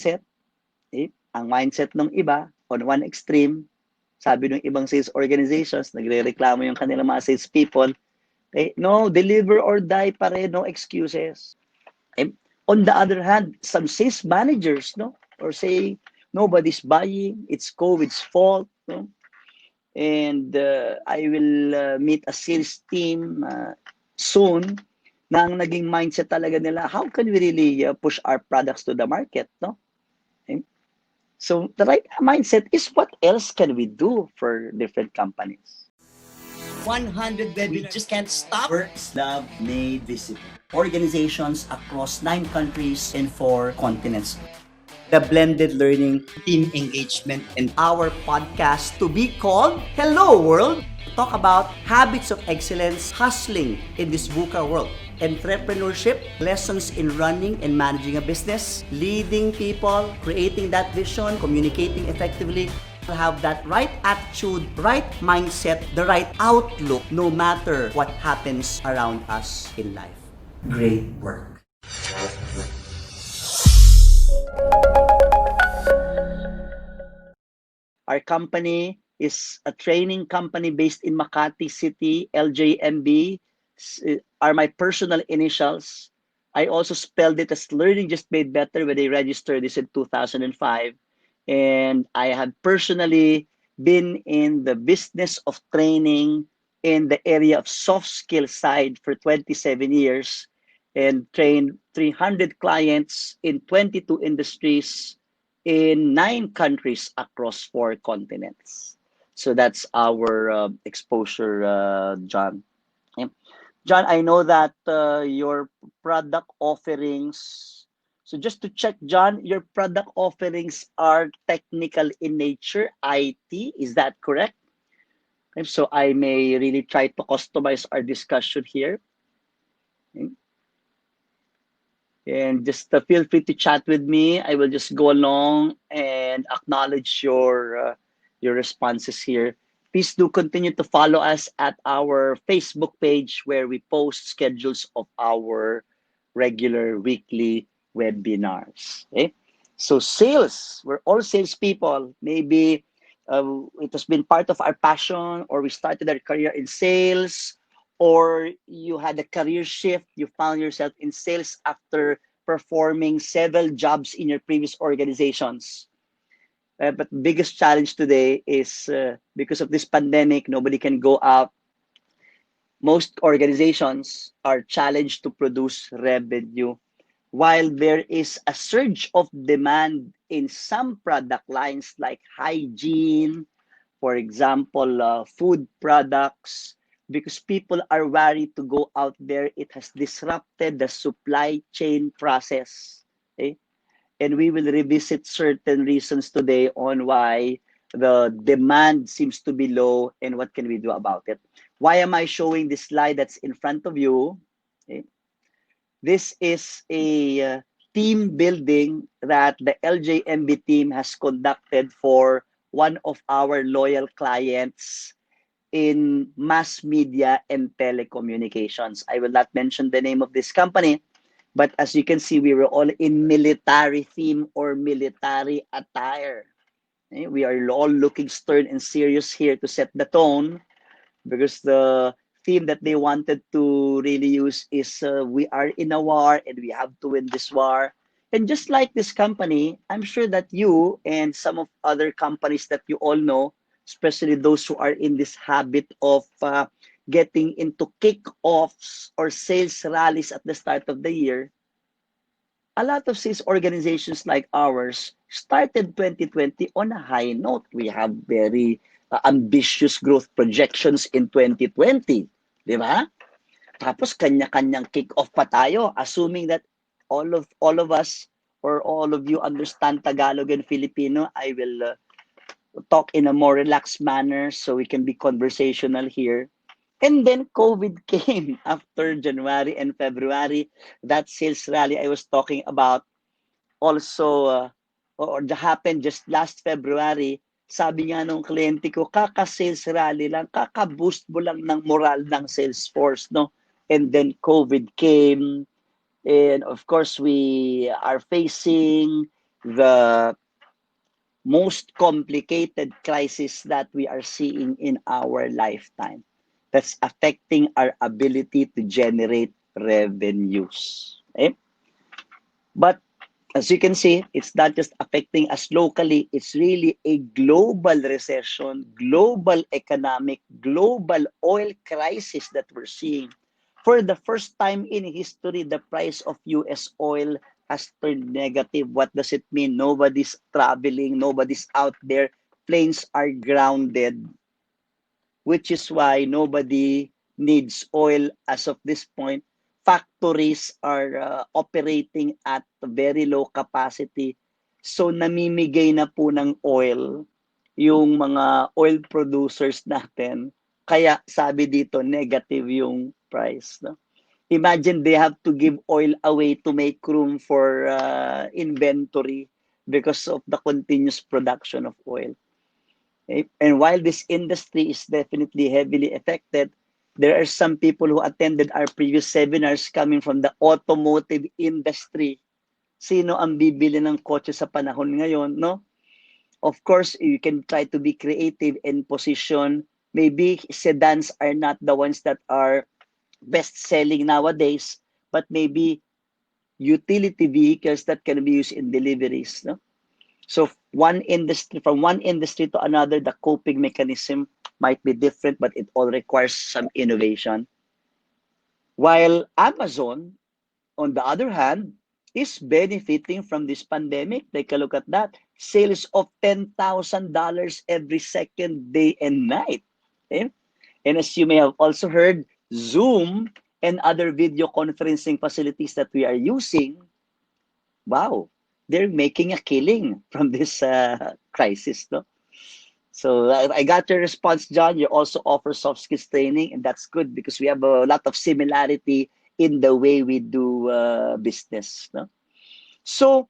mindset, ang mindset ng iba, on one extreme, sabi ng ibang sales organizations, nagre-reklamo yung kanilang mga sales people, no, deliver or die pa rin, no excuses. On the other hand, some sales managers, no, or say, nobody's buying, it's COVID's fault, no? And I will meet a sales team soon na ang naging mindset talaga nila, how can we really push our products to the market, no? Okay? So the right mindset is what else can we do for different companies? 100 webinars. We just can't stop. Works Love Made Visible. Organizations across 9 countries and 4 continents. The blended learning, Team engagement, and our podcast to be called Hello World. Talk about habits of excellence, hustling in this VUCA world, entrepreneurship, lessons in running and managing a business, leading people, creating that vision, communicating effectively, have that right attitude, right mindset, the right outlook, no matter what happens around us in life. Great work. Our company is a training company based in Makati City. LJMB are my personal initials. I also spelled it as Learning Just Made Better when they registered this in 2005. And I have personally been in the business of training in the area of soft skill side for 27 years and trained 300 clients in 22 industries in 9 countries across 4 continents. So that's our exposure, John. Okay. John, I know that your product offerings, so just to check, John, your product offerings are technical in nature, IT, is that correct? Okay, so I may really try to customize our discussion here. Okay. And just feel free to chat with me. I will just go along and acknowledge your responses here. Please do continue to follow us at our Facebook page where we post schedules of our regular weekly webinars. Okay? So sales, we're all salespeople. Maybe it has been part of our passion, or we started our career in sales, or you had a career shift, you found yourself in sales after performing several jobs in your previous organizations. But the biggest challenge today is because of this pandemic, nobody can go out. Most organizations are challenged to produce revenue. While there is a surge of demand in some product lines like hygiene, for example, food products, because people are worried to go out there. It has disrupted the supply chain process. Okay? And we will revisit certain reasons today on why the demand seems to be low and what can we do about it. Why am I showing this slide that's in front of you? Okay? This is a team building that the LJMB team has conducted for one of our loyal clients in mass media and telecommunications. I will not mention the name of this company, but as you can see, we were all in military theme or military attire. Okay? We are all looking stern and serious here to set the tone, because the theme that they wanted to really use is we are in a war and we have to win this war. And just like this company, I'm sure that you and some of other companies that you all know, especially those who are in this habit of getting into kick-offs or sales rallies at the start of the year, a lot of sales organizations like ours started 2020 on a high note. We have very ambitious growth projections in 2020, di ba? Tapos kanya-kanyang kick-off pa tayo, assuming that all of us or all of you understand Tagalog and Filipino. I will talk in a more relaxed manner so we can be conversational here. And then COVID came after January and February. That sales rally I was talking about also or happened just last February. Sabi nga nung kliyente ko, kaka-sales rally lang, kaka-boost mo lang ng moral ng Salesforce, no? And then COVID came, and of course we are facing the most complicated crisis that we are seeing in our lifetime that's affecting our ability to generate revenues. Okay? But as you can see, it's not just affecting us locally, it's really a global recession, global economic, global oil crisis that we're seeing. For the first time in history, the price of US oil has turned negative. What does it mean? Nobody's traveling, nobody's out there. Planes are grounded, which is why nobody needs oil as of this point. Factories are operating at very low capacity. So namimigay na po ng oil yung mga oil producers natin. Kaya sabi dito, negative yung price. No? Imagine they have to give oil away to make room for inventory because of the continuous production of oil. Okay? And while this industry is definitely heavily affected, there are some people who attended our previous seminars coming from the automotive industry. Sino ang bibili ng kotse sa panahon ngayon, no? Of course, you can try to be creative and position. Maybe sedans are not the ones that are best selling nowadays, but maybe utility vehicles that can be used in deliveries, no? So from one industry to another, the coping mechanism might be different, but it all requires some innovation. While Amazon, on the other hand, is benefiting from this pandemic. Take a look at that. Sales of $10,000 every second day and night. Okay? And as you may have also heard, Zoom and other video conferencing facilities that we are using, wow, they're making a killing from this crisis. No? So I got your response, John. You also offer soft skills training, and that's good because we have a lot of similarity in the way we do business. No? So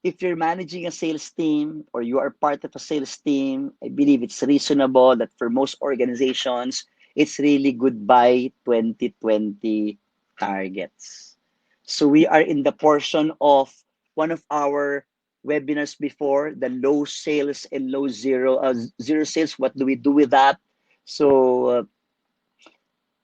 if you're managing a sales team or you are part of a sales team, I believe it's reasonable that for most organizations, it's really goodbye 2020 targets. So we are in the portion of one of our webinars before, the low sales and zero sales. What do we do with that? So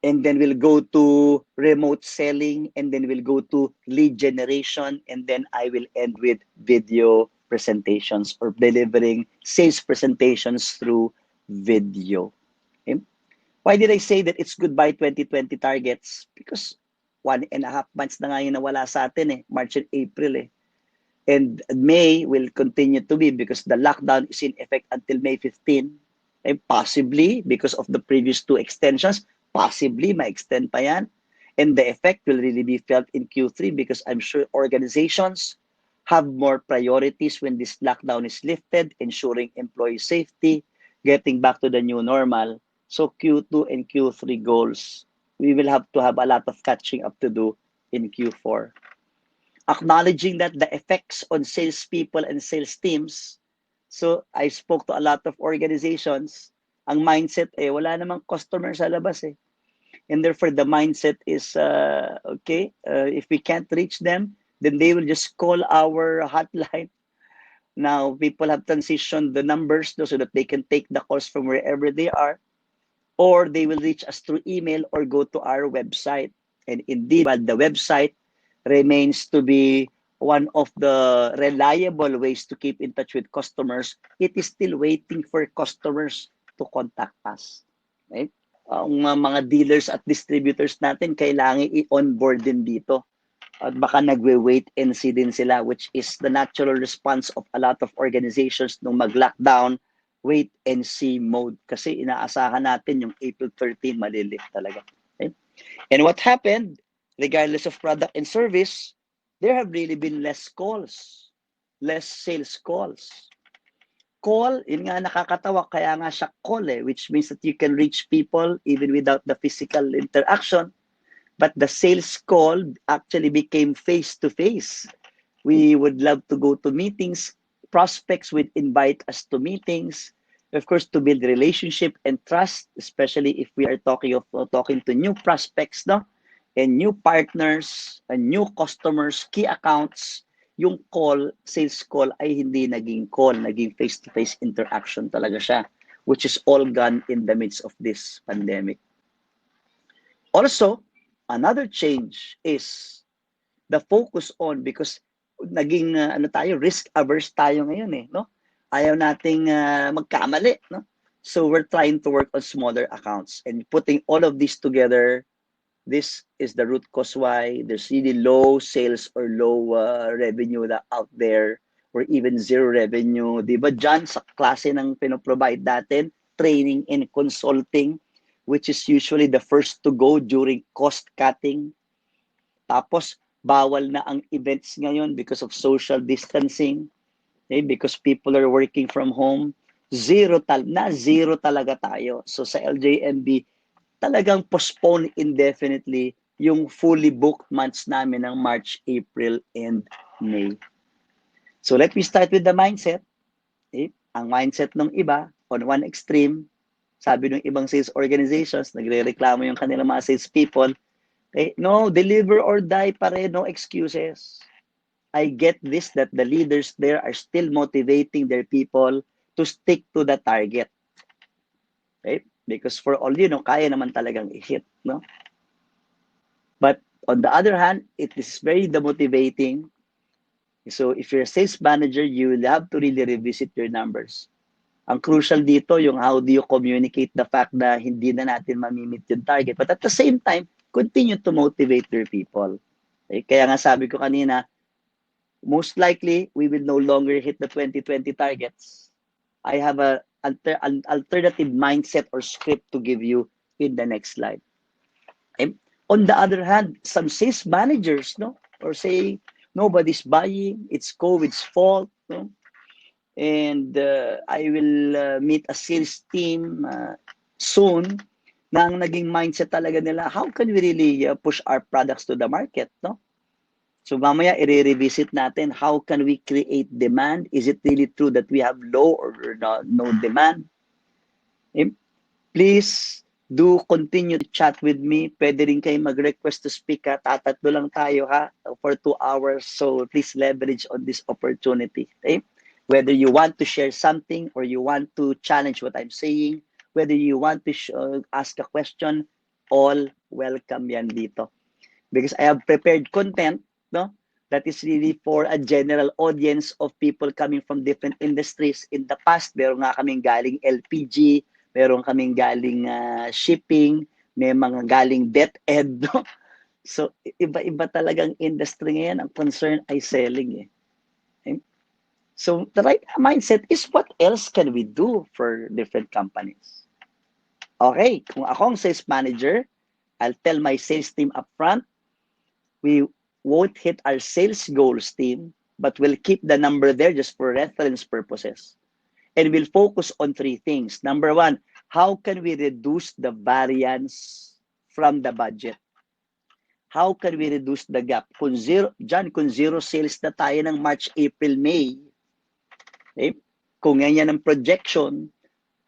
and then we'll go to remote selling, and then we'll go to lead generation, and then I will end with video presentations or delivering sales presentations through video. Okay? Why did I say that it's goodbye 2020 targets? Because 1.5 months na nga yung nawala sa atin eh, March and April eh. And May will continue to be because the lockdown is in effect until May 15. And possibly, because of the previous two extensions, possibly ma-extend pa yan. And the effect will really be felt in Q3 because I'm sure organizations have more priorities when this lockdown is lifted, ensuring employee safety, getting back to the new normal. So Q2 and Q3 goals, we will have to have a lot of catching up to do in Q4. Acknowledging that the effects on salespeople and sales teams. So I spoke to a lot of organizations. Ang mindset eh, wala namang customer sa labas eh. And therefore the mindset is, okay, if we can't reach them, then they will just call our hotline. Now people have transitioned the numbers so that they can take the calls from wherever they are, or they will reach us through email or go to our website. And indeed, while the website remains to be one of the reliable ways to keep in touch with customers, it is still waiting for customers to contact us. Right? Ang mga dealers at distributors natin, kailangan i-onboard din dito. At baka nagwe-wait and see din sila, which is the natural response of a lot of organizations nung mag-lockdown, wait and see mode. Kasi inaasahan natin yung April 13, malilift talaga. Okay? And what happened, regardless of product and service, there have really been less calls, less sales calls. Call, yun nga nakakatawa, kaya nga siya call eh, which means that you can reach people even without the physical interaction. But the sales call actually became face-to-face. We would love to go to meetings. Prospects would invite us to meetings. Of course, to build relationship and trust, especially if we are talking to new prospects, no? And new partners, and new customers, key accounts. yung call, sales call ay hindi naging call, naging face-to-face interaction talaga siya, which is all gone in the midst of this pandemic. Also, another change is the focus on, because naging risk averse tayo ngayon no? Ayaw nating magkamali, no? So we're trying to work on smaller accounts and putting all of this together. This is the root cause why there's really low sales or low revenue out there, or even zero revenue. Di ba dyan sa klase ng pinoprovide natin, training and consulting, which is usually the first to go during cost cutting. Tapos, bawal na ang events ngayon because of social distancing, because people are working from home. Zero talaga tayo. So sa LJMB, talagang postpone indefinitely yung fully booked months namin ng March, April, and May. So let me start with the mindset. Ang mindset ng iba, on one extreme, sabi ng ibang sales organizations, nagre-reklamo yung kanilang mga sales people, no, deliver or die pa rin, no excuses. I get this, that the leaders there are still motivating their people to stick to the target. Because for all you know, kaya naman talagang i-hit, no? But on the other hand, it is very demotivating. So if you're a sales manager, you will have to really revisit your numbers. Ang crucial dito, yung how do you communicate the fact na hindi na natin mamimit yung target. But at the same time, continue to motivate your people. Kaya nga sabi ko kanina, most likely, we will no longer hit the 2020 targets. I have an alternative mindset or script to give you in the next slide. On the other hand, some sales managers, no, or say nobody's buying, it's COVID's fault, no, and I will meet a sales team soon. Na ang naging mindset talaga nila, how can we really push our products to the market, no? So mamaya i-revisit natin, how can we create demand? Is it really true that we have low or no demand? Please do continue to chat with me. Pwede rin kayo mag-request to speak. Tatatlo lang tayo for 2 hours. So please leverage on this opportunity. Whether you want to share something or you want to challenge what I'm saying, whether you want to ask a question, all welcome yan dito. Because I have prepared content, no, that is really for a general audience of people coming from different industries. In the past, meron nga kaming galing LPG, meron kaming galing shipping, may mga galing DepEd, no? So, iba-iba talagang industry ngayon. Ang concern ay selling. Okay? So, the right mindset is what else can we do for different companies? Okay, kung ako ang sales manager, I'll tell my sales team up front, we won't hit our sales goals, team, but we'll keep the number there just for reference purposes. And we'll focus on 3 things. Number 1, how can we reduce the variance from the budget? How can we reduce the gap? Kung zero sales na tayo ng March, April, May, kung yan ang projection,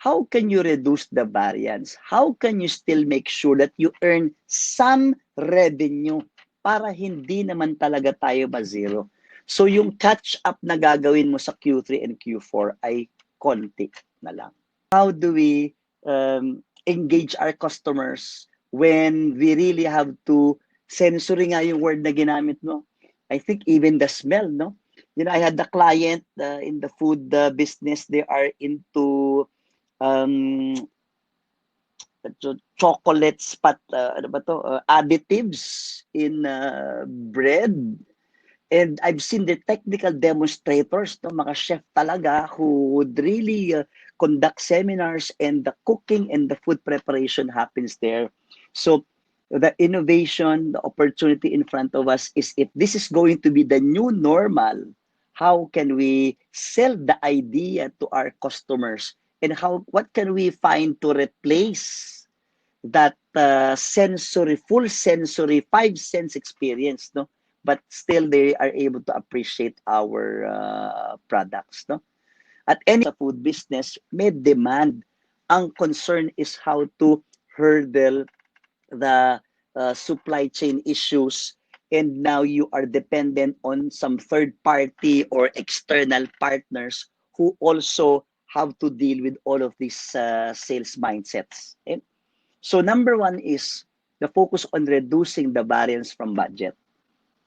how can you reduce the variance? How can you still make sure that you earn some revenue para hindi naman talaga tayo ma-zero? So yung catch-up na gagawin mo sa Q3 and Q4 ay konti na lang. How do we engage our customers when we really have to, sensory nga yung word na ginamit mo. I think even the smell, no? You know, I had the client in the food business, they are into chocolates, additives in bread. And I've seen the technical demonstrators, no, mga chef talaga, who would really conduct seminars, and the cooking and the food preparation happens there. So the innovation, the opportunity in front of us is, if this is going to be the new normal, how can we sell the idea to our customers? And what can we find to replace that full sensory 5 sense experience, no? But still they are able to appreciate our products, no? At any food business, may demand. Ang concern is how to hurdle the supply chain issues and now you are dependent on some third party or external partners who also have to deal with all of these sales mindsets. Okay? So number one is the focus on reducing the variance from budget.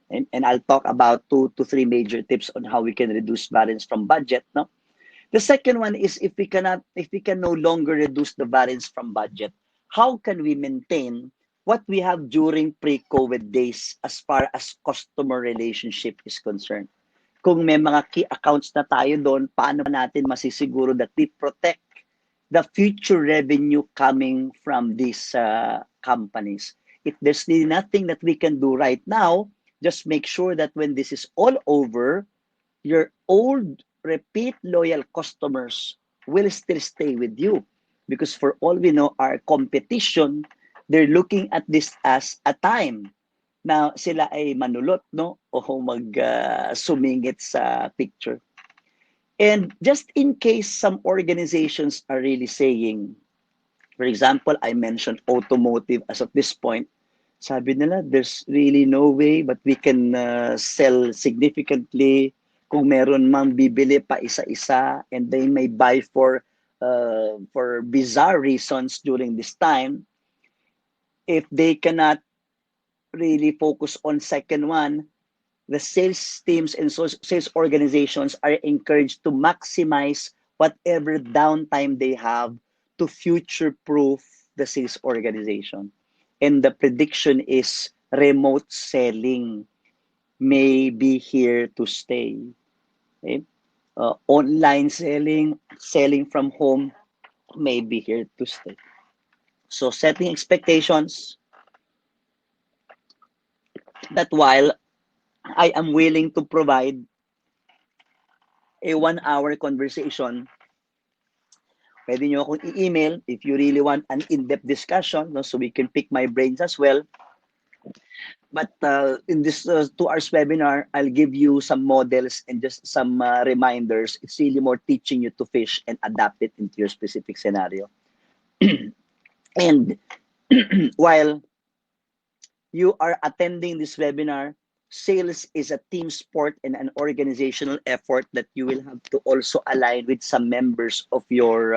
And I'll talk about 2 to 3 major tips on how we can reduce variance from budget. No? The second one is if we can no longer reduce the variance from budget, how can we maintain what we have during pre-COVID days as far as customer relationship is concerned? Kung may mga key accounts na tayo doon, paano natin masisiguro that we protect the future revenue coming from these companies? If there's really nothing that we can do right now, just make sure that when this is all over, your old repeat loyal customers will still stay with you. Because for all we know, our competition, they're looking at this as a time na sila ay manulot, no? O sumingit sa picture. And just in case some organizations are really saying, for example, I mentioned automotive as of this point, sabi nila, there's really no way but we can sell significantly kung meron mang bibili pa isa-isa, and they may buy for bizarre reasons during this time. If they cannot really focus on second one, the sales teams and sales organizations are encouraged to maximize whatever downtime they have to future-proof the sales organization. And the prediction is remote selling may be here to stay. Okay? Online selling, selling from home may be here to stay. So setting expectations that while I am willing to provide a 1-hour conversation, pwede nyo akong i-email if you really want an in-depth discussion, no, so we can pick my brains as well. But in this 2 hours webinar, I'll give you some models and just some reminders. It's really more teaching you to fish and adapt it into your specific scenario. And while you are attending this webinar, sales is a team sport and an organizational effort that you will have to also align with some members of your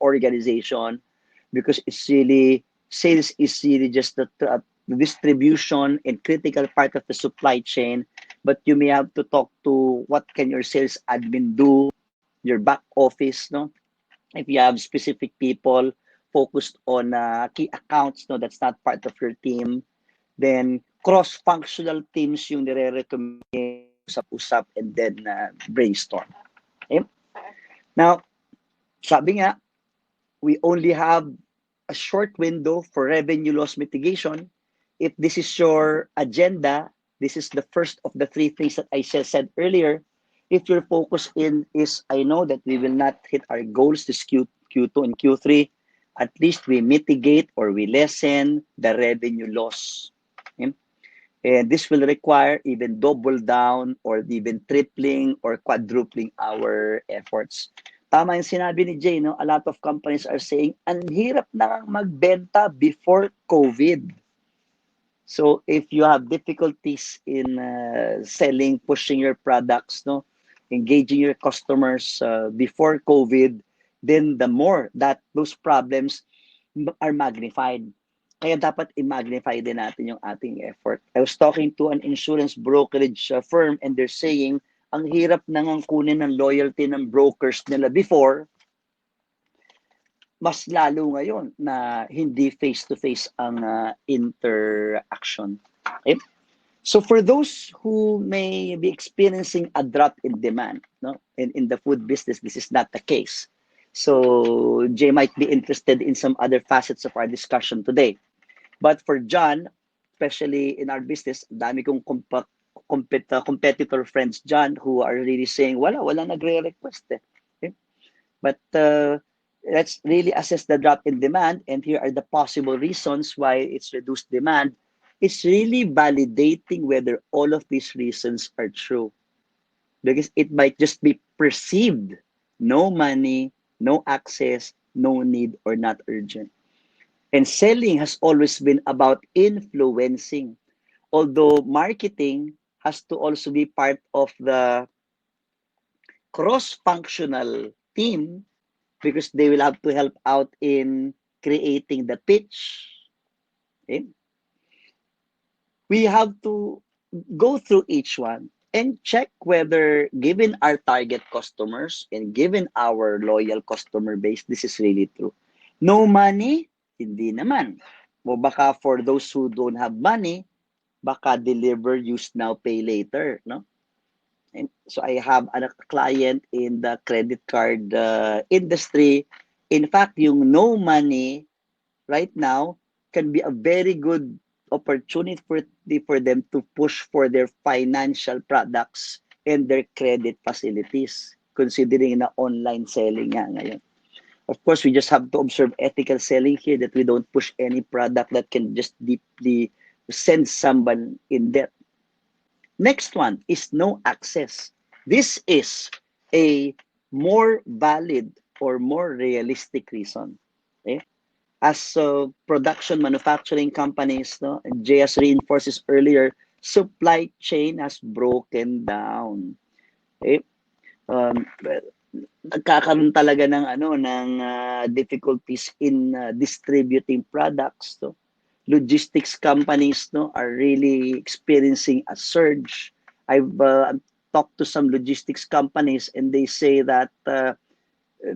organization, because it's really, sales is really just the distribution and critical part of the supply chain, but you may have to talk to what can your sales admin do, your back office, no? If you have specific people focused on key accounts, no, that's not part of your team, then cross-functional teams yung nire-recommend, usap-usap, and then brainstorm. Okay? Now, sabi nga, we only have a short window for revenue loss mitigation. If this is your agenda, this is the first of the 3 things that I said earlier. If your focus is, I know that we will not hit our goals this Q2 and Q3, at least we mitigate or we lessen the revenue loss. Okay? And this will require even double down or even tripling or quadrupling our efforts. Tama yung sinabi ni Jay, no? A lot of companies are saying, ang hirap na magbenta before COVID. So if you have difficulties in selling, pushing your products, no, engaging your customers before COVID, then the more that those problems are magnified. Kaya dapat i-magnify din natin yung ating effort. I was talking to an insurance brokerage firm, and they're saying, ang hirap nang kunin ng loyalty ng brokers nila before, mas lalo ngayon na hindi face-to-face ang interaction. Okay? So for those who may be experiencing a drop in demand, no, in the food business, this is not the case. So Jay might be interested in some other facets of our discussion today. But for John, especially in our business, dami kong competitor friends, John, who are really saying, wala nagre-request. Okay? But let's really assess the drop in demand, and here are the possible reasons why it's reduced demand. It's really validating whether all of these reasons are true, because it might just be perceived, no money, no access, no need, or not urgent. And selling has always been about influencing. Although marketing has to also be part of the cross-functional team because they will have to help out in creating the pitch. Okay? We have to go through each one and check whether given our target customers and given our loyal customer base, this is really true. No money? Hindi naman. O baka for those who don't have money, baka deliver, use now, pay later, no? And so I have a client in the credit card industry. In fact, yung no money right now can be a very good opportunity for them to push for their financial products and their credit facilities, considering na online selling nga ngayon. Of course, we just have to observe ethical selling here, that we don't push any product that can just deeply send someone in debt. Next one is no access. This is a more valid or more realistic reason. Okay? As production manufacturing companies, no, and JS reinforces earlier, supply chain has broken down. Okay? Well, nagkakaroon talaga ng difficulties in distributing products, no? Logistics companies, no, are really experiencing a surge. I've talked to some logistics companies and they say that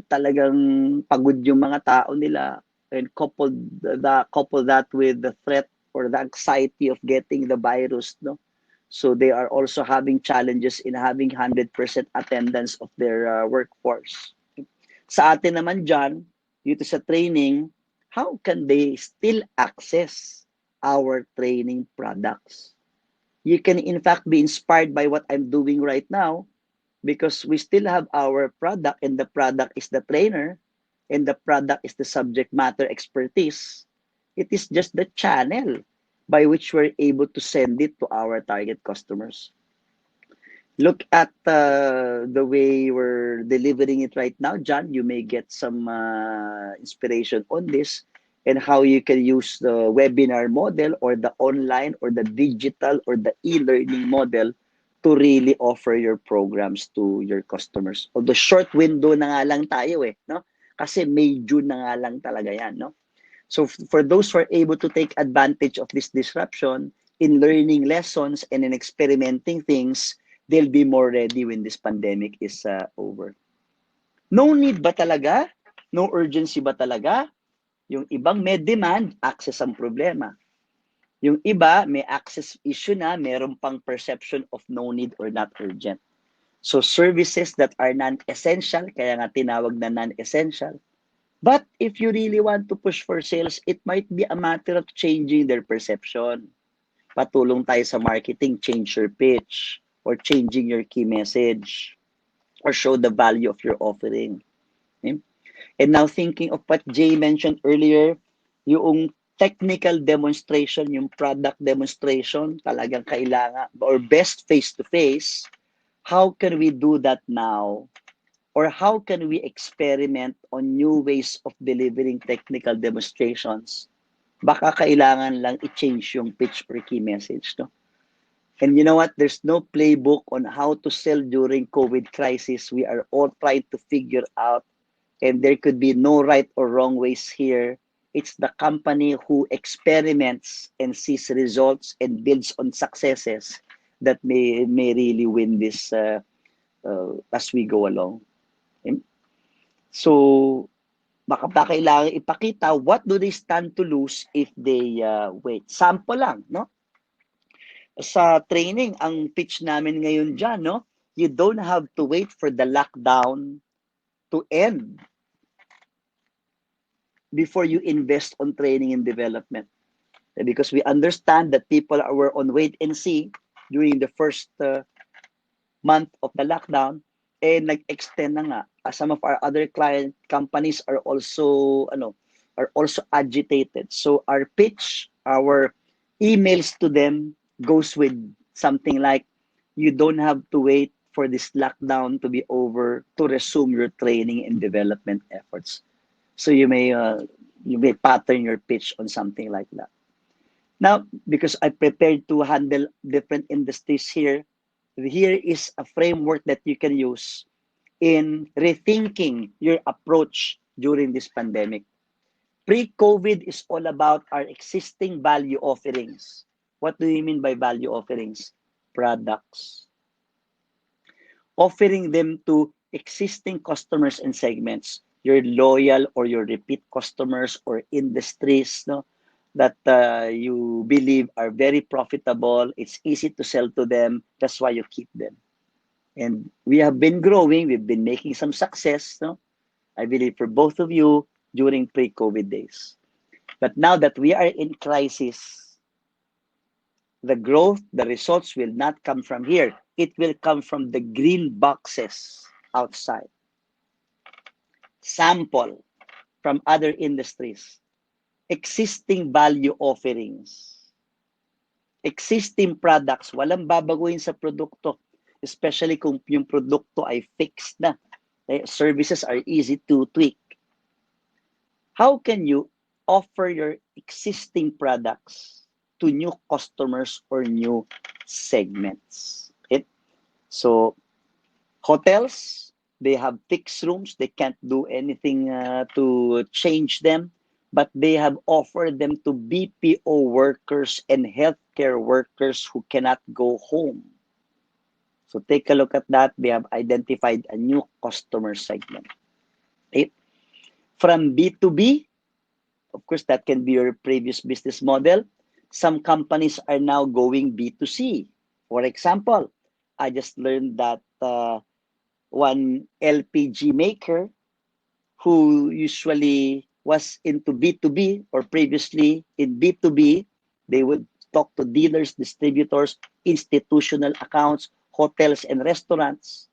talagang pagod yung mga tao nila, and couple that with the threat or the anxiety of getting the virus, no. So they are also having challenges in having 100% attendance of their workforce. Sa atin naman dyan, dito sa training, how can they still access our training products? You can in fact be inspired by what I'm doing right now because we still have our product, and the product is the trainer, and the product is the subject matter expertise. It is just the channel by which we're able to send it to our target customers. Look at the way we're delivering it right now, John. You may get some inspiration on this and how you can use the webinar model or the online or the digital or the e-learning model to really offer your programs to your customers. Although short window na nga lang tayo no? Kasi May, June na nga lang talaga yan, no? So for those who are able to take advantage of this disruption in learning lessons and in experimenting things, they'll be more ready when this pandemic is over. No need ba talaga? No urgency ba talaga? Yung ibang may demand, access ang problema. Yung iba, may access issue na, meron pang perception of no need or not urgent. So services that are non-essential, kaya nga tinawag na non-essential. But if you really want to push for sales, it might be a matter of changing their perception. Patulong tayo sa marketing, change your pitch, or changing your key message, or show the value of your offering. Okay? And now thinking of what Jay mentioned earlier, yung technical demonstration, yung product demonstration, talagang kailangan, or best face-to-face, how can we do that now? Or how can we experiment on new ways of delivering technical demonstrations? Baka kailangan lang i-change yung pitch or key message, no? And you know what? There's no playbook on how to sell during COVID crisis. We are all trying to figure out, and there could be no right or wrong ways here. It's the company who experiments and sees results and builds on successes that may really win this as we go along. Okay? So, baka pa kailangan ipakita what do they stand to lose if they wait. Sample lang, no? Sa training, ang pitch namin ngayon dyan, no? You don't have to wait for the lockdown to end before you invest on training and development. Because we understand that people were on wait and see during the first month of the lockdown, and nag-extend na nga. Some of our other client companies are also agitated. So our pitch, our emails to them goes with something like, you don't have to wait for this lockdown to be over to resume your training and development efforts. So you may pattern your pitch on something like that. Now, because I prepared to handle different industries here, here is a framework that you can use in rethinking your approach during this pandemic. Pre-COVID is all about our existing value offerings. What do you mean by value offerings? Products. Offering them to existing customers and segments, your loyal or your repeat customers or industries, no, that you believe are very profitable. It's easy to sell to them. That's why you keep them. And we have been growing. We've been making some success, no? I believe for both of you during pre-COVID days. But now that we are in crisis, the growth, the results will not come from here. It will come from the green boxes outside. Sample from other industries. Existing value offerings. Existing products. Walang babaguhin sa produkto. Especially kung yung produkto ay fixed na. Services are easy to tweak. How can you offer your existing products to new customers or new segments? Okay? So, hotels, they have fixed rooms. They can't do anything to change them, but they have offered them to BPO workers and healthcare workers who cannot go home. So take a look at that. They have identified a new customer segment. Okay? From B2B, of course, that can be your previous business model. Some companies are now going B2C. For example, I just learned that one LPG maker who usually was into B2B or previously in B2B, they would talk to dealers, distributors, institutional accounts, hotels and restaurants.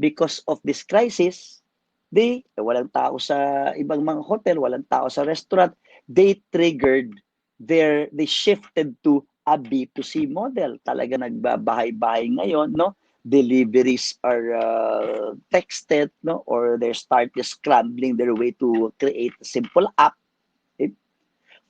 Because of this crisis, walang tao sa ibang mga hotel, walang tao sa restaurant, they shifted to a B2C model. Talaga nagbabahay-bahay ngayon, no? Deliveries are texted, no? Or they start just scrambling their way to create a simple app. Okay?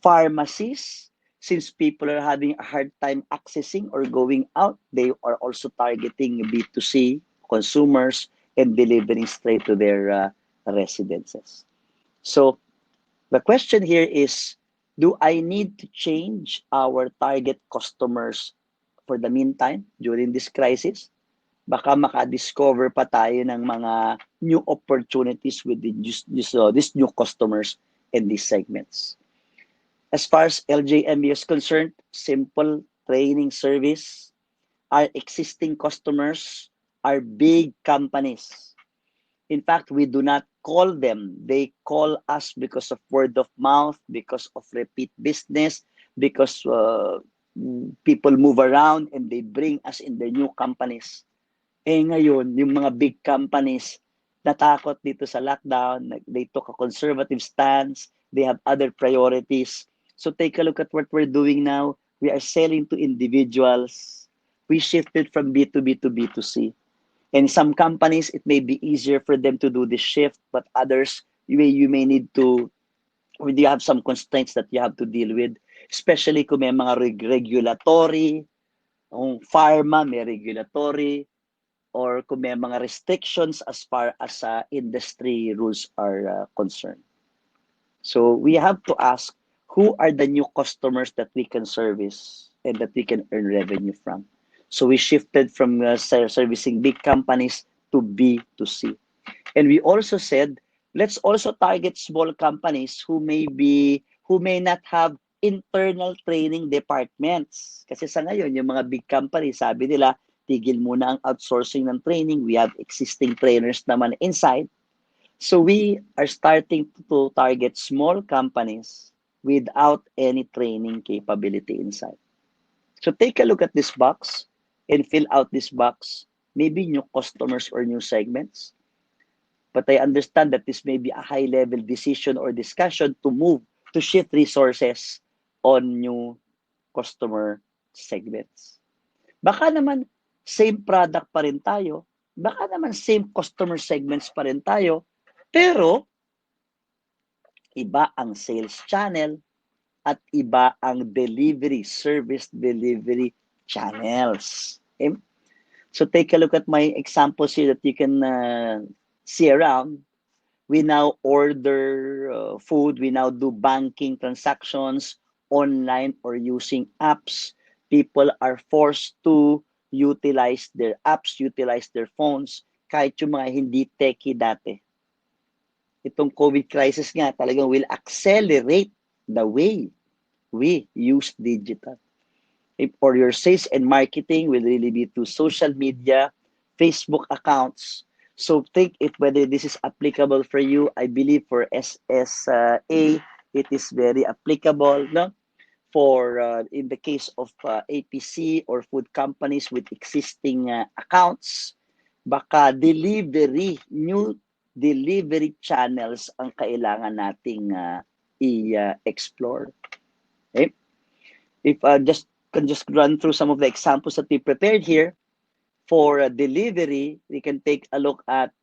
Pharmacies, since people are having a hard time accessing or going out, they are also targeting B2C consumers and delivering straight to their residences. So the question here is, do I need to change our target customers for the meantime during this crisis? Baka maka-discover pa tayo ng mga new opportunities with these new customers and these segments. As far as LJMB is concerned, simple training service. Our existing customers are big companies. In fact, we do not call them. They call us because of word of mouth, because of repeat business, because people move around and they bring us in their new companies. Ngayon, yung mga big companies, natakot dito sa lockdown, they took a conservative stance, they have other priorities. So take a look at what we're doing now. We are selling to individuals. We shifted from B2B to B2C. In some companies, it may be easier for them to do this shift, but others, you may need to, when you have some constraints that you have to deal with, especially kung may mga regulatory, kung pharma may regulatory, or kung may mga restrictions as far as industry rules are concerned. So we have to ask, who are the new customers that we can service and that we can earn revenue from? So we shifted from servicing big companies to B2C. And we also said, let's also target small companies who may not have internal training departments. Kasi sa ngayon, yung mga big companies, sabi nila, tigil muna ang outsourcing ng training. We have existing trainers naman inside. So we are starting to target small companies without any training capability inside. So take a look at this box and fill out this box. Maybe new customers or new segments. But I understand that this may be a high-level decision or discussion to shift resources on new customer segments. Baka naman same product pa rin tayo. Baka naman same customer segments pa rin tayo. Pero iba ang sales channel, at iba ang service delivery channels. Okay? So take a look at my examples here that you can see around. We now order food, we now do banking transactions online or using apps. People are forced to utilize their apps, utilize their phones, kahit yung mga hindi techie dati. Itong COVID crisis nga talagang will accelerate the way we use digital. For your sales and marketing will really be through social media, Facebook accounts. So think if whether this is applicable for you. I believe for SSA, it is very applicable. No? For in the case of APC or food companies with existing accounts, baka new delivery channels ang kailangan nating i-explore. Okay? If can just run through some of the examples that we prepared here for delivery, we can take a look at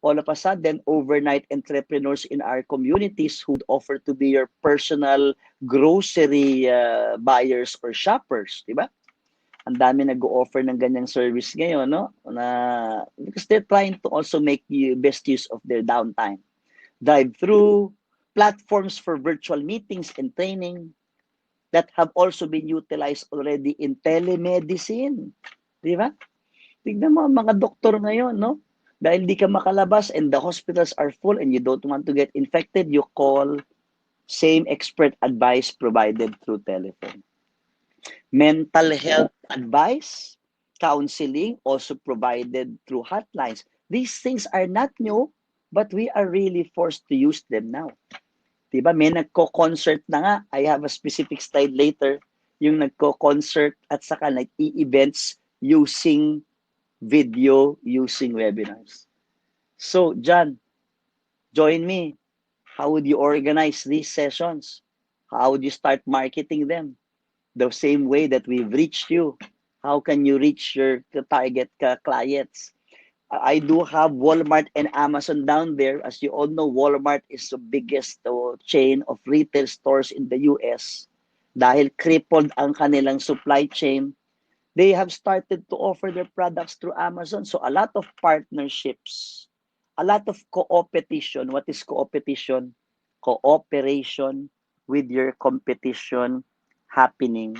all of a sudden overnight entrepreneurs in our communities who would offer to be your personal grocery buyers or shoppers, di ba? Ang dami nag-o-offer ng ganyang service ngayon, no? Because they're trying to also make the best use of their downtime. Drive-through, platforms for virtual meetings and training that have also been utilized already in telemedicine. Di ba? Tignan mo, mga doktor ngayon, no? Dahil di ka makalabas and the hospitals are full and you don't want to get infected, you call same expert advice provided through telephone. Mental health advice, counseling also provided through hotlines. These things are not new, but we are really forced to use them now. Diba? May nagko-concert na nga. I have a specific slide later. Yung nagko-concert at saka nag-i-events using video, using webinars. So, John, join me. How would you organize these sessions? How would you start marketing them? The same way that we've reached you. How can you reach your target clients? I do have Walmart and Amazon down there. As you all know, Walmart is the biggest chain of retail stores in the US. Dahil crippled ang kanilang supply chain, they have started to offer their products through Amazon. So a lot of partnerships, a lot of co-opetition. What is co-opetition? Cooperation with your competition happening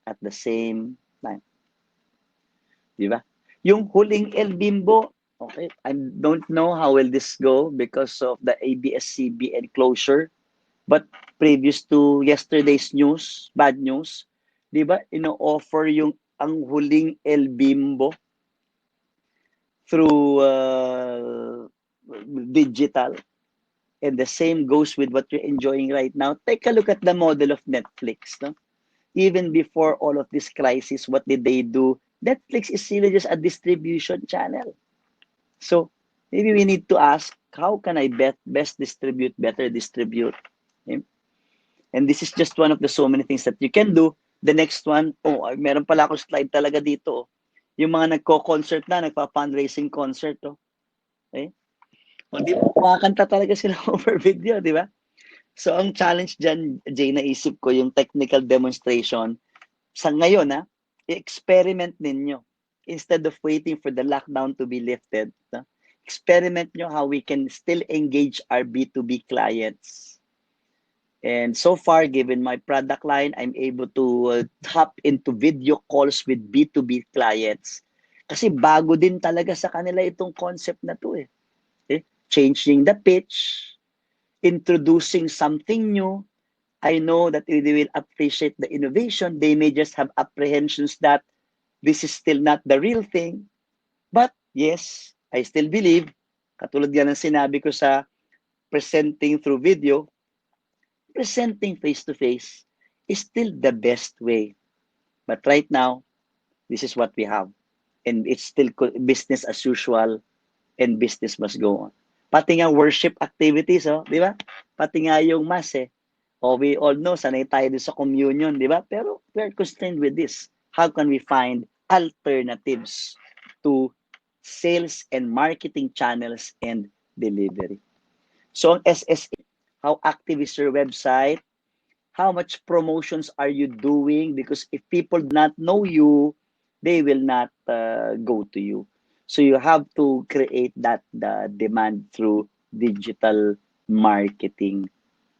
at the same time. Diba? Yung huling El Bimbo, okay, I don't know how will this go because of the ABS-CBN closure. But previous to yesterday's news, bad news, di ba, ino-offer yung ang huling El Bimbo through digital. And the same goes with what you're enjoying right now. Take a look at the model of Netflix. No? Even before all of this crisis, what did they do? Netflix is really just a distribution channel. So maybe we need to ask, how can I best distribute, better distribute? Okay? And this is just one of the so many things that you can do. The next one, meron pala akong slide talaga dito. Yung mga nagko-concert na, nagpa-fundraising concert. Okay? Di ba, makakanta talaga sila over video, di ba? So ang challenge dyan, Jay, naisip ko yung technical demonstration. Sa ngayon, i-experiment ninyo. Instead of waiting for the lockdown to be lifted, experiment nyo how we can still engage our B2B clients. And so far, given my product line, I'm able to tap into video calls with B2B clients. Kasi bago din talaga sa kanila itong concept na to eh. Changing the pitch, introducing something new. I know that they will appreciate the innovation. They may just have apprehensions that this is still not the real thing. But yes, I still believe, katulad yan ng sinabi ko sa presenting through video, presenting face-to-face is still the best way. But right now, this is what we have. And it's still business as usual and business must go on. Pati nga worship activities, di ba? Pati nga yung mass we all know, sanay tayo din sa communion, di ba? Pero we're constrained with this. How can we find alternatives to sales and marketing channels and delivery? So ang SSA, how active is your website? How much promotions are you doing? Because if people do not know you, they will not go to you. So you have to create that the demand through digital marketing.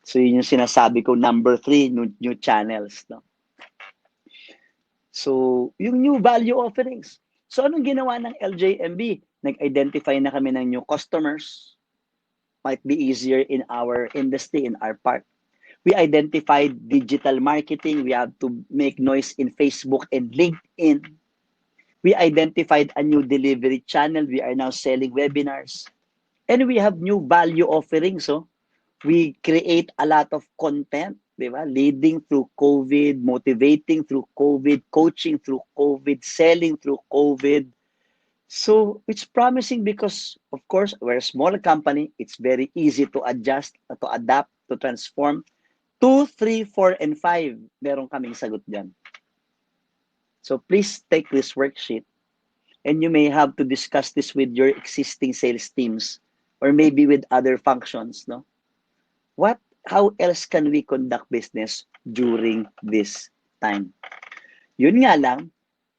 So yun yung sinasabi ko, number 3, new channels. No? So yung new value offerings. So anong ginawa ng LJMB? Nag-identify na kami ng new customers. Might be easier in our industry, in our part. We identified digital marketing. We have to make noise in Facebook and LinkedIn. We identified a new delivery channel. We are now selling webinars. And we have new value offerings. So we create a lot of content, di ba? Leading through COVID, motivating through COVID, coaching through COVID, selling through COVID. So it's promising because, of course, we're a small company. It's very easy to adjust, to adapt, to transform. 2, 3, 4, and 5, meron kaming sagot dyan. So please take this worksheet and you may have to discuss this with your existing sales teams or maybe with other functions. No? How else can we conduct business during this time? Yun nga lang,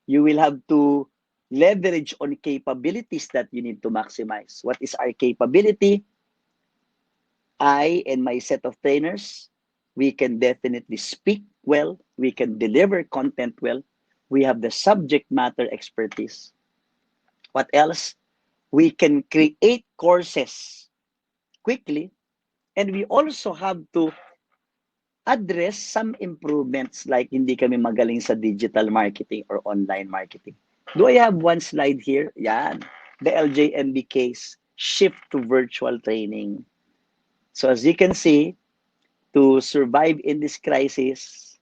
you will have to leverage on capabilities that you need to maximize. What is our capability? I and my set of trainers, we can definitely speak well. We can deliver content well. We have the subject matter expertise. What else? We can create courses quickly. And we also have to address some improvements like hindi kami magaling sa digital marketing or online marketing. Do I have one slide here? Yan. The LJMB case, shift to virtual training. So as you can see, to survive in this crisis,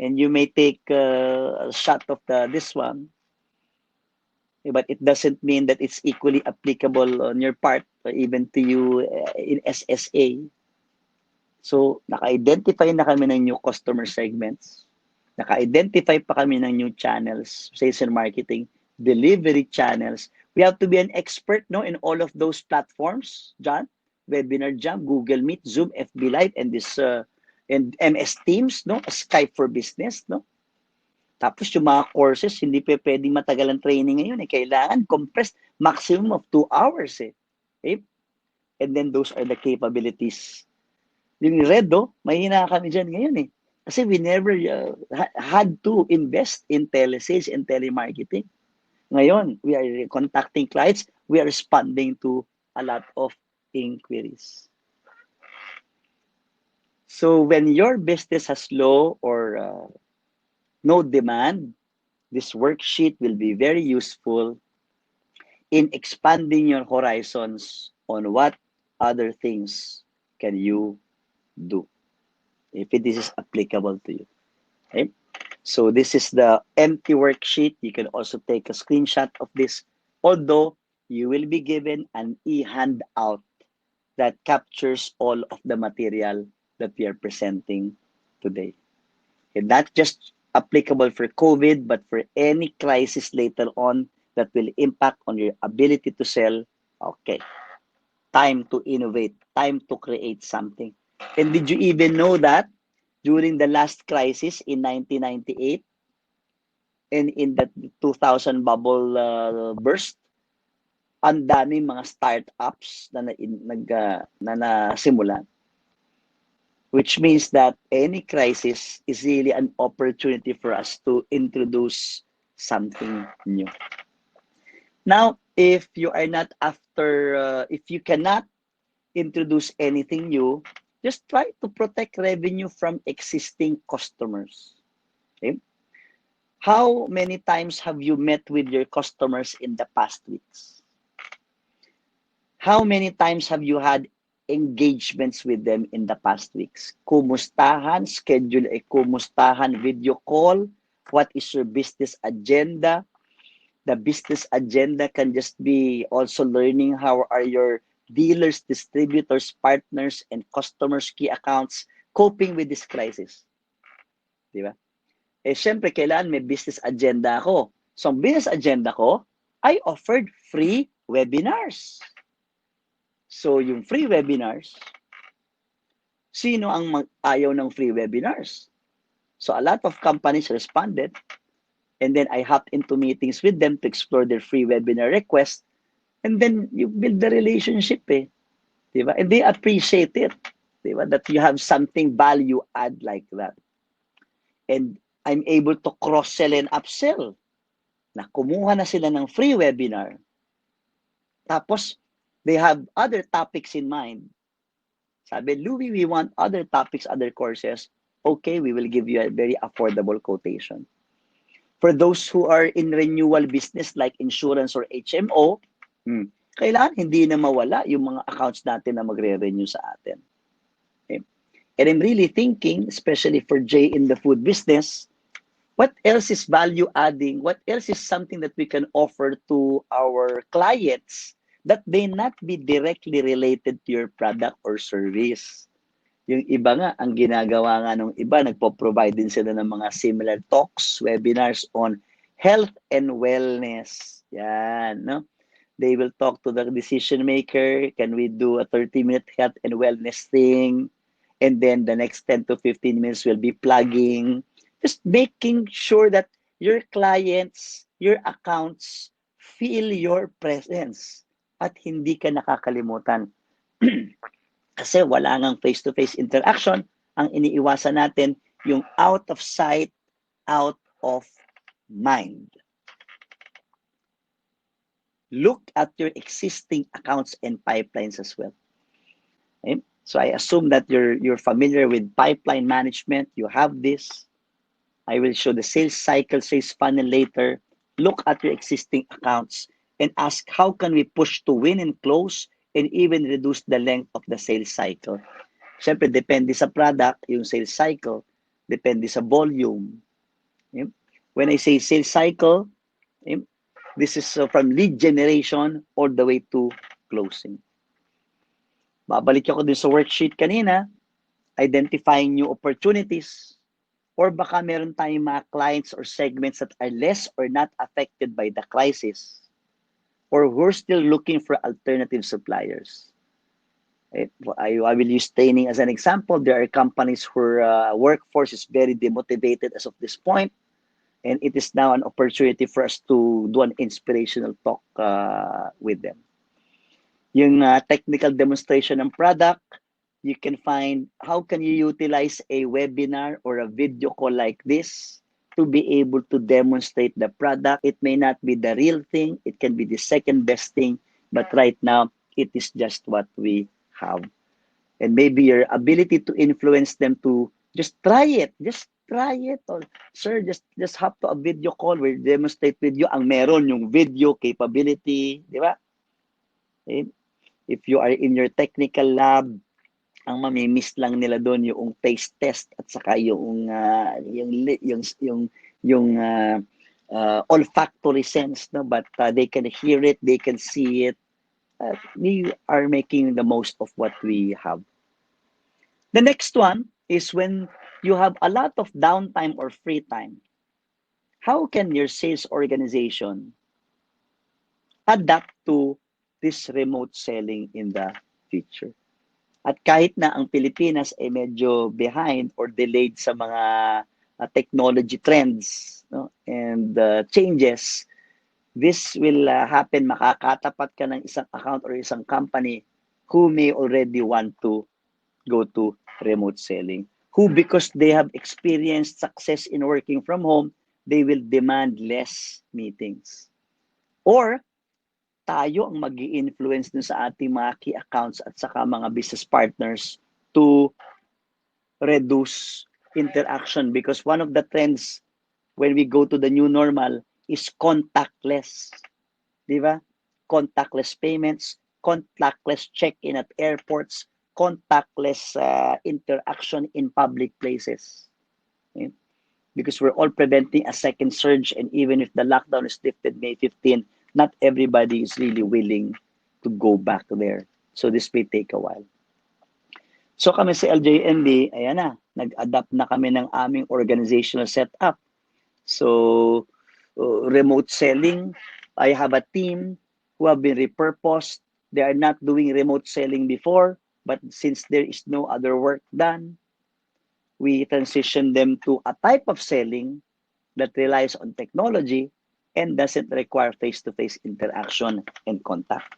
and you may take a shot of this one, but it doesn't mean that it's equally applicable on your part or even to you in SSA. So, naka-identify na kami ng new customer segments. Naka-identify pa kami ng new channels, sales and marketing, delivery channels. We have to be an expert no, in all of those platforms, John. Webinar Jam, Google Meet, Zoom, FB Live, and this and MS Teams, no? Skype for Business, no? Tapos yung mga courses, hindi pa pwedeng matagal ang training ngayon. Kailangan compressed, maximum of 2 hours. Okay? And then those are the capabilities. Yung red, mahina kami dyan ngayon. Kasi we never had to invest in telesales and telemarketing. Ngayon, we are contacting clients. We are responding to a lot of inquiries. So when your business has low or no demand, this worksheet will be very useful in expanding your horizons on what other things can you do if it is applicable to you. Okay? So this is the empty worksheet. You can also take a screenshot of this, although you will be given an e-handout that captures all of the material that we are presenting today. And not just applicable for COVID, but for any crisis later on that will impact on your ability to sell. Okay, time to innovate, time to create something. And did you even know that during the last crisis in 1998 and in the 2000 bubble burst, ang daming mga startups na nasimula. Which means that any crisis is really an opportunity for us to introduce something new. Now, if you are not if you cannot introduce anything new, just try to protect revenue from existing customers. Okay? How many times have you met with your customers in the past weeks? How many times have you had engagements with them in the past weeks? Kumustahan, schedule a kumustahan video call. What is your business agenda? The business agenda can just be also learning how are your dealers, distributors, partners, and customers, key accounts coping with this crisis. Di ba? Syempre, kailangan may business agenda ako. So, ang business agenda ko, I offered free webinars. So, yung free webinars, Sino ang ayaw ng free webinars? So a lot of companies responded, and then I hopped into meetings with them to explore their free webinar request, and then you build the relationship, eh. Diba? And they appreciate it, diba? That you have something value add like that. And I'm able to cross-sell and upsell na kumuha na sila ng free webinar. Tapos, they have other topics in mind. Sabi, Louie, we want other topics, other courses. Okay, we will give you a very affordable quotation. For those who are in renewal business like insurance or HMO, kailangan hindi na mawala yung mga accounts natin na magre-renew sa atin. Okay? And I'm really thinking, especially for Jay in the food business, what else is value adding? What else is something that we can offer to our clients that may not be directly related to your product or service? Yung iba nga, ang ginagawa nga nung iba, nagpo-provide din sila ng mga similar talks, webinars on health and wellness. Yan, no? They will talk to the decision maker. Can we do a 30-minute health and wellness thing? And then the next 10 to 15 minutes will be plugging. Just making sure that your clients, your accounts, feel your presence at hindi ka nakakalimutan. Kasi wala ngang face-to-face interaction, ang iniiwasan natin yung out of sight, out of mind. Look at your existing accounts and pipelines as well. Okay? So I assume that you're familiar with pipeline management. You have this. I will show the sales cycle, sales funnel later. Look at your existing accounts and ask how can we push to win and close and even reduce the length of the sales cycle. Siyempre, depende sa product, yung sales cycle. Depende sa volume. Okay? When I say sales cycle, okay, this is from lead generation all the way to closing. Babalik ako din sa worksheet kanina, identifying new opportunities, or baka meron tayong mga clients or segments that are less or not affected by the crisis, or who are still looking for alternative suppliers. I will use training as an example. There are companies where workforce is very demotivated as of this point, and it is now an opportunity for us to do an inspirational talk with them. Yung technical demonstration ng product, you can find how can you utilize a webinar or a video call like this to be able to demonstrate the product. It may not be the real thing. It can be the second best thing. But right now, it is just what we have. And maybe your ability to influence them to just try it. Just try it. Or, sir, just hop to a video call. We'll demonstrate with you ang meron yung video capability. Di ba? Okay? If you are in your technical lab, ang mamimiss lang nila doon yung taste test at saka yung olfactory sense, no? But they can hear it, they can see it. We are making the most of what we have. The next one is when you have a lot of downtime or free time. How can your sales organization adapt to this remote selling in the future? At kahit na ang Pilipinas ay medyo behind or delayed sa mga technology trends, no, and changes, this will happen. Makakatapat ka ng isang account or isang company who may already want to go to remote selling. Who, because they have experienced success in working from home, they will demand less meetings. Or tayo ang mag-i-influence dun sa ating mga key accounts at saka mga business partners to reduce interaction, because one of the trends when we go to the new normal is contactless. Di ba? Contactless payments, contactless check-in at airports, contactless interaction in public places. Okay? Because we're all preventing a second surge, and even if the lockdown is lifted May 15, not everybody is really willing to go back there. So this may take a while. So kami sa LJMB, ayan na, nag-adapt na kami ng aming organizational setup. So remote selling, I have a team who have been repurposed. They are not doing remote selling before. But since there is no other work done, we transition them to a type of selling that relies on technology and doesn't require face-to-face interaction and contact.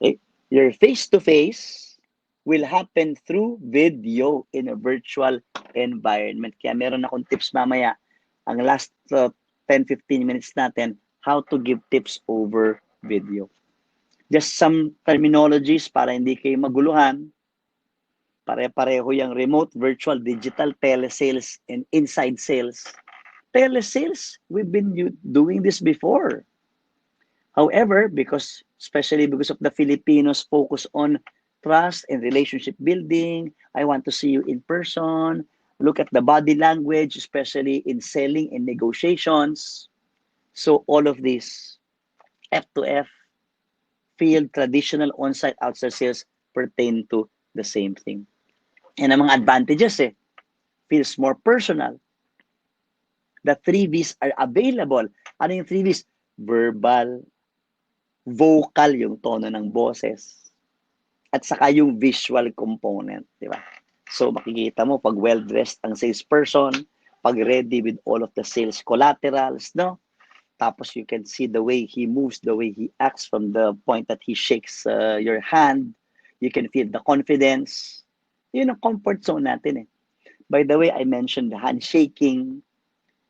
Okay? Your face-to-face will happen through video in a virtual environment. Kaya meron akong tips mamaya. Ang last 10-15 minutes natin, how to give tips over video. Just some terminologies para hindi kayo maguluhan. Pare-pareho yung remote, virtual, digital, telesales, and inside sales. Telesales, we've been doing this before. However, especially because of the Filipinos focus on trust and relationship building, I want to see you in person, look at the body language, especially in selling and negotiations. So all of this, F2F, field, traditional, on-site, outside sales pertain to the same thing. And ang mga advantages, feels more personal. The 3Vs are available. Ano yung 3Vs? Verbal, vocal, yung tono ng boses, at saka yung visual component, di ba? So makikita mo pag well-dressed ang salesperson, pag ready with all of the sales collaterals, no? Tapos you can see the way he moves, the way he acts from the point that he shakes your hand. You can feel the confidence. Yun ang comfort zone natin By the way, I mentioned the handshaking.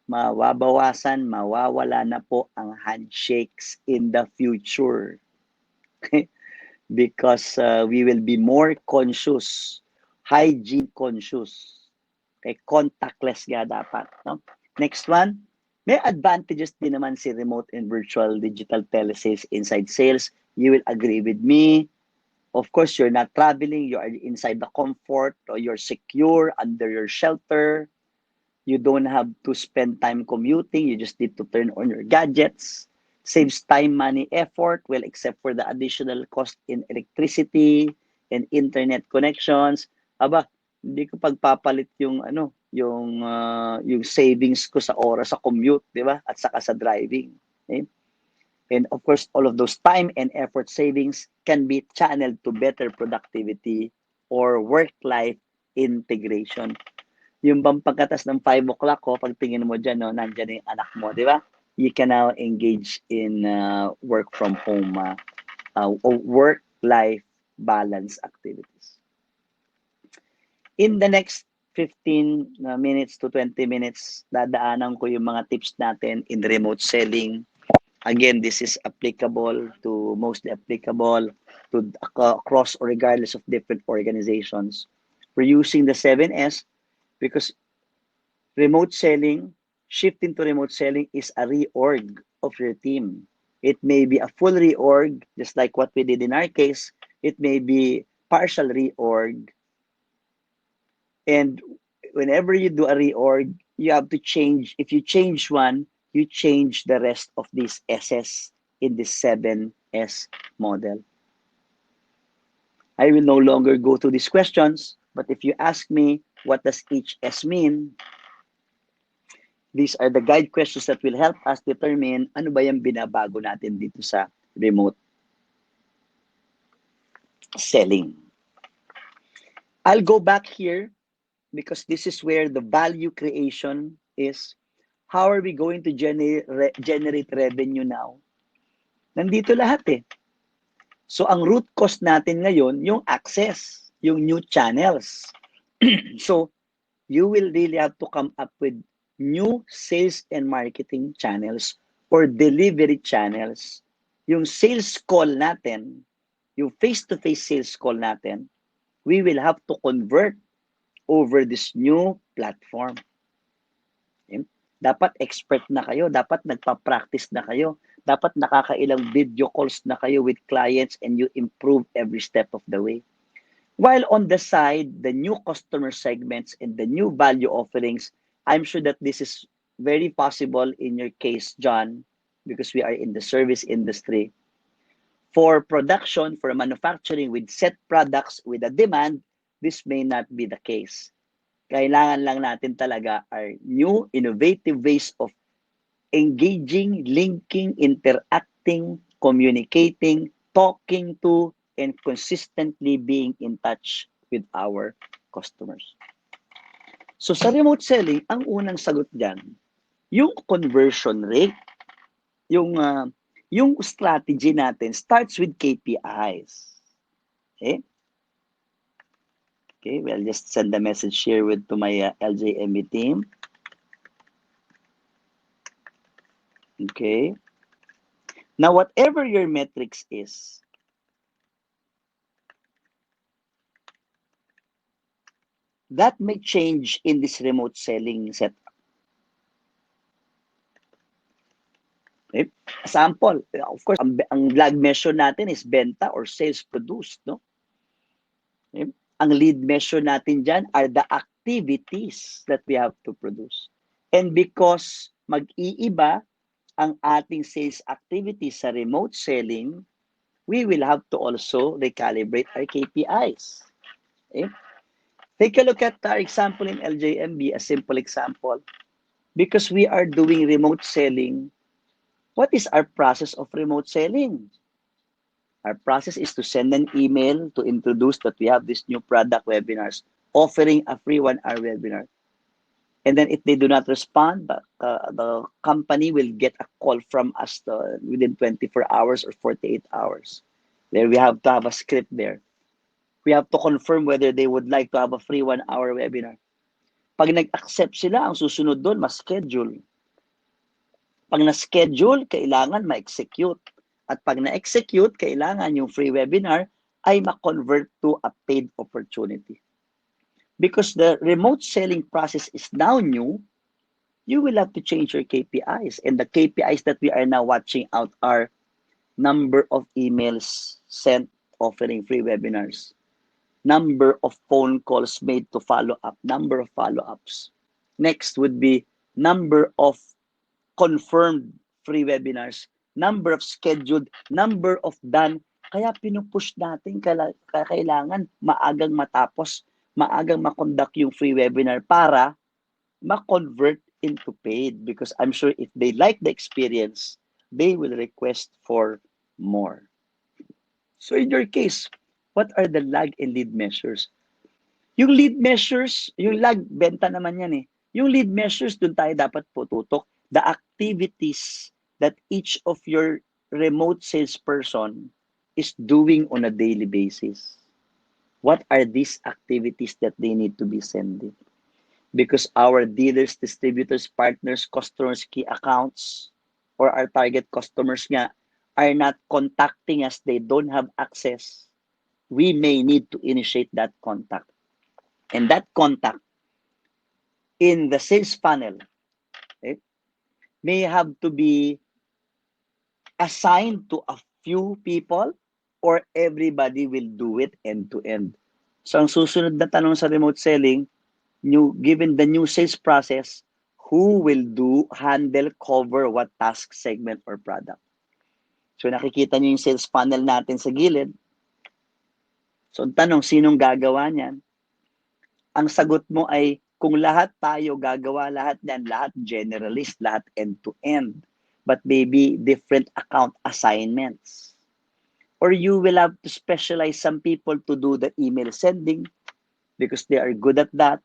Mawabawasan, mawawala na po ang handshakes in the future. Because we will be more conscious, hygiene conscious. Contactless nga dapat. No? Next one, may advantages din naman si remote and virtual digital telesales inside sales. You will agree with me. Of course, you're not traveling. You are inside the comfort, or you're secure under your shelter. You don't have to spend time commuting. You just need to turn on your gadgets. Saves time, money, effort. Well, except for the additional cost in electricity and internet connections. Aba, hindi ko pagpapalit yung yung savings ko sa oras sa commute, di ba? At saka sa driving. Okay? And of course, all of those time and effort savings can be channeled to better productivity or work-life integration. Yung bang pagkatas ng 5 o'clock ko, pag tingin mo dyan, nandyan yung anak mo, di ba? You can now engage in work from home, work-life balance activities. In the next 15 minutes to 20 minutes, dadaanan ko yung mga tips natin in remote selling. Again, this is mostly applicable to across or regardless of different organizations. We're using the 7S because shifting to remote selling is a reorg of your team. It may be a full reorg, just like what we did in our case. It may be partial reorg. And whenever you do a reorg, you have to change. If you change one, you change the rest of these S's in this 7S model. I will no longer go through these questions, but if you ask me, what does each S mean? These are the guide questions that will help us determine ano ba yung binabago natin dito sa remote selling. I'll go back here because this is where the value creation is. How are we going to generate revenue now? Nandito lahat So ang root cost natin ngayon, yung access, yung new channels. So you will really have to come up with new sales and marketing channels or delivery channels. Yung sales call natin, yung face-to-face sales call natin, we will have to convert over this new platform. Okay? Dapat expert na kayo, dapat nagpa-practice na kayo, dapat nakakailang video calls na kayo with clients and you improve every step of the way. While on the side, the new customer segments and the new value offerings, I'm sure that this is very possible in your case, John, because we are in the service industry. For production, for manufacturing with set products with a demand, this may not be the case. Kailangan lang natin talaga are new, innovative ways of engaging, linking, interacting, communicating, talking to and consistently being in touch with our customers. So sa remote selling, ang unang sagot dyan, yung conversion rate, yung yung strategy natin starts with KPIs. Okay? Okay, well, just send a message here to my LJMB team. Okay. Now, whatever your metrics is, that may change in this remote selling setup. Okay? Example, of course, ang lag measure natin is benta or sales produced, no? Okay? Ang lead measure natin dyan are the activities that we have to produce. And because mag-iiba ang ating sales activities sa remote selling, we will have to also recalibrate our KPIs. Okay? Take a look at our example in LJMB, a simple example. Because we are doing remote selling, what is our process of remote selling? Our process is to send an email to introduce that we have this new product webinars, offering a free 1-hour webinar. And then if they do not respond, the company will get a call from us within 24 hours or 48 hours. There we have to have a script there. We have to confirm whether they would like to have a free 1-hour webinar. Pag nag-accept sila, ang susunod doon, mas-schedule. Pag na-schedule, kailangan ma-execute. At pag na-execute, kailangan yung free webinar ay ma-convert to a paid opportunity. Because the remote selling process is now new, you will have to change your KPIs. And the KPIs that we are now watching out are number of emails sent offering free webinars, number of phone calls made to follow up, number of follow-ups. Next would be number of confirmed free webinars, number of scheduled, number of done. Kaya pinupush natin, kailangan maagang matapos, maagang makonduct yung free webinar para ma-convert into paid. Because I'm sure if they like the experience, they will request for more. So in your case, what are the lag and lead measures? Yung lead measures, yung lag, benta naman yan eh. Yung lead measures, dun tayo dapat pututok. The activities that each of your remote salesperson is doing on a daily basis. What are these activities that they need to be sending? Because our dealers, distributors, partners, customers, key accounts, or our target customers nga are not contacting us, they don't have access, we may need to initiate that contact. And that contact in the sales funnel, okay, may have to be assigned to a few people or everybody will do it end-to-end. So ang susunod na tanong sa remote selling, given the new sales process, who will handle, cover what task, segment, or product? So nakikita nyo yung sales funnel natin sa gilid. So ang tanong, sinong gagawa niyan? Ang sagot mo ay, kung lahat tayo gagawa lahat yan, lahat generalist, lahat end-to-end, but maybe different account assignments. Or you will have to specialize some people to do the email sending because they are good at that,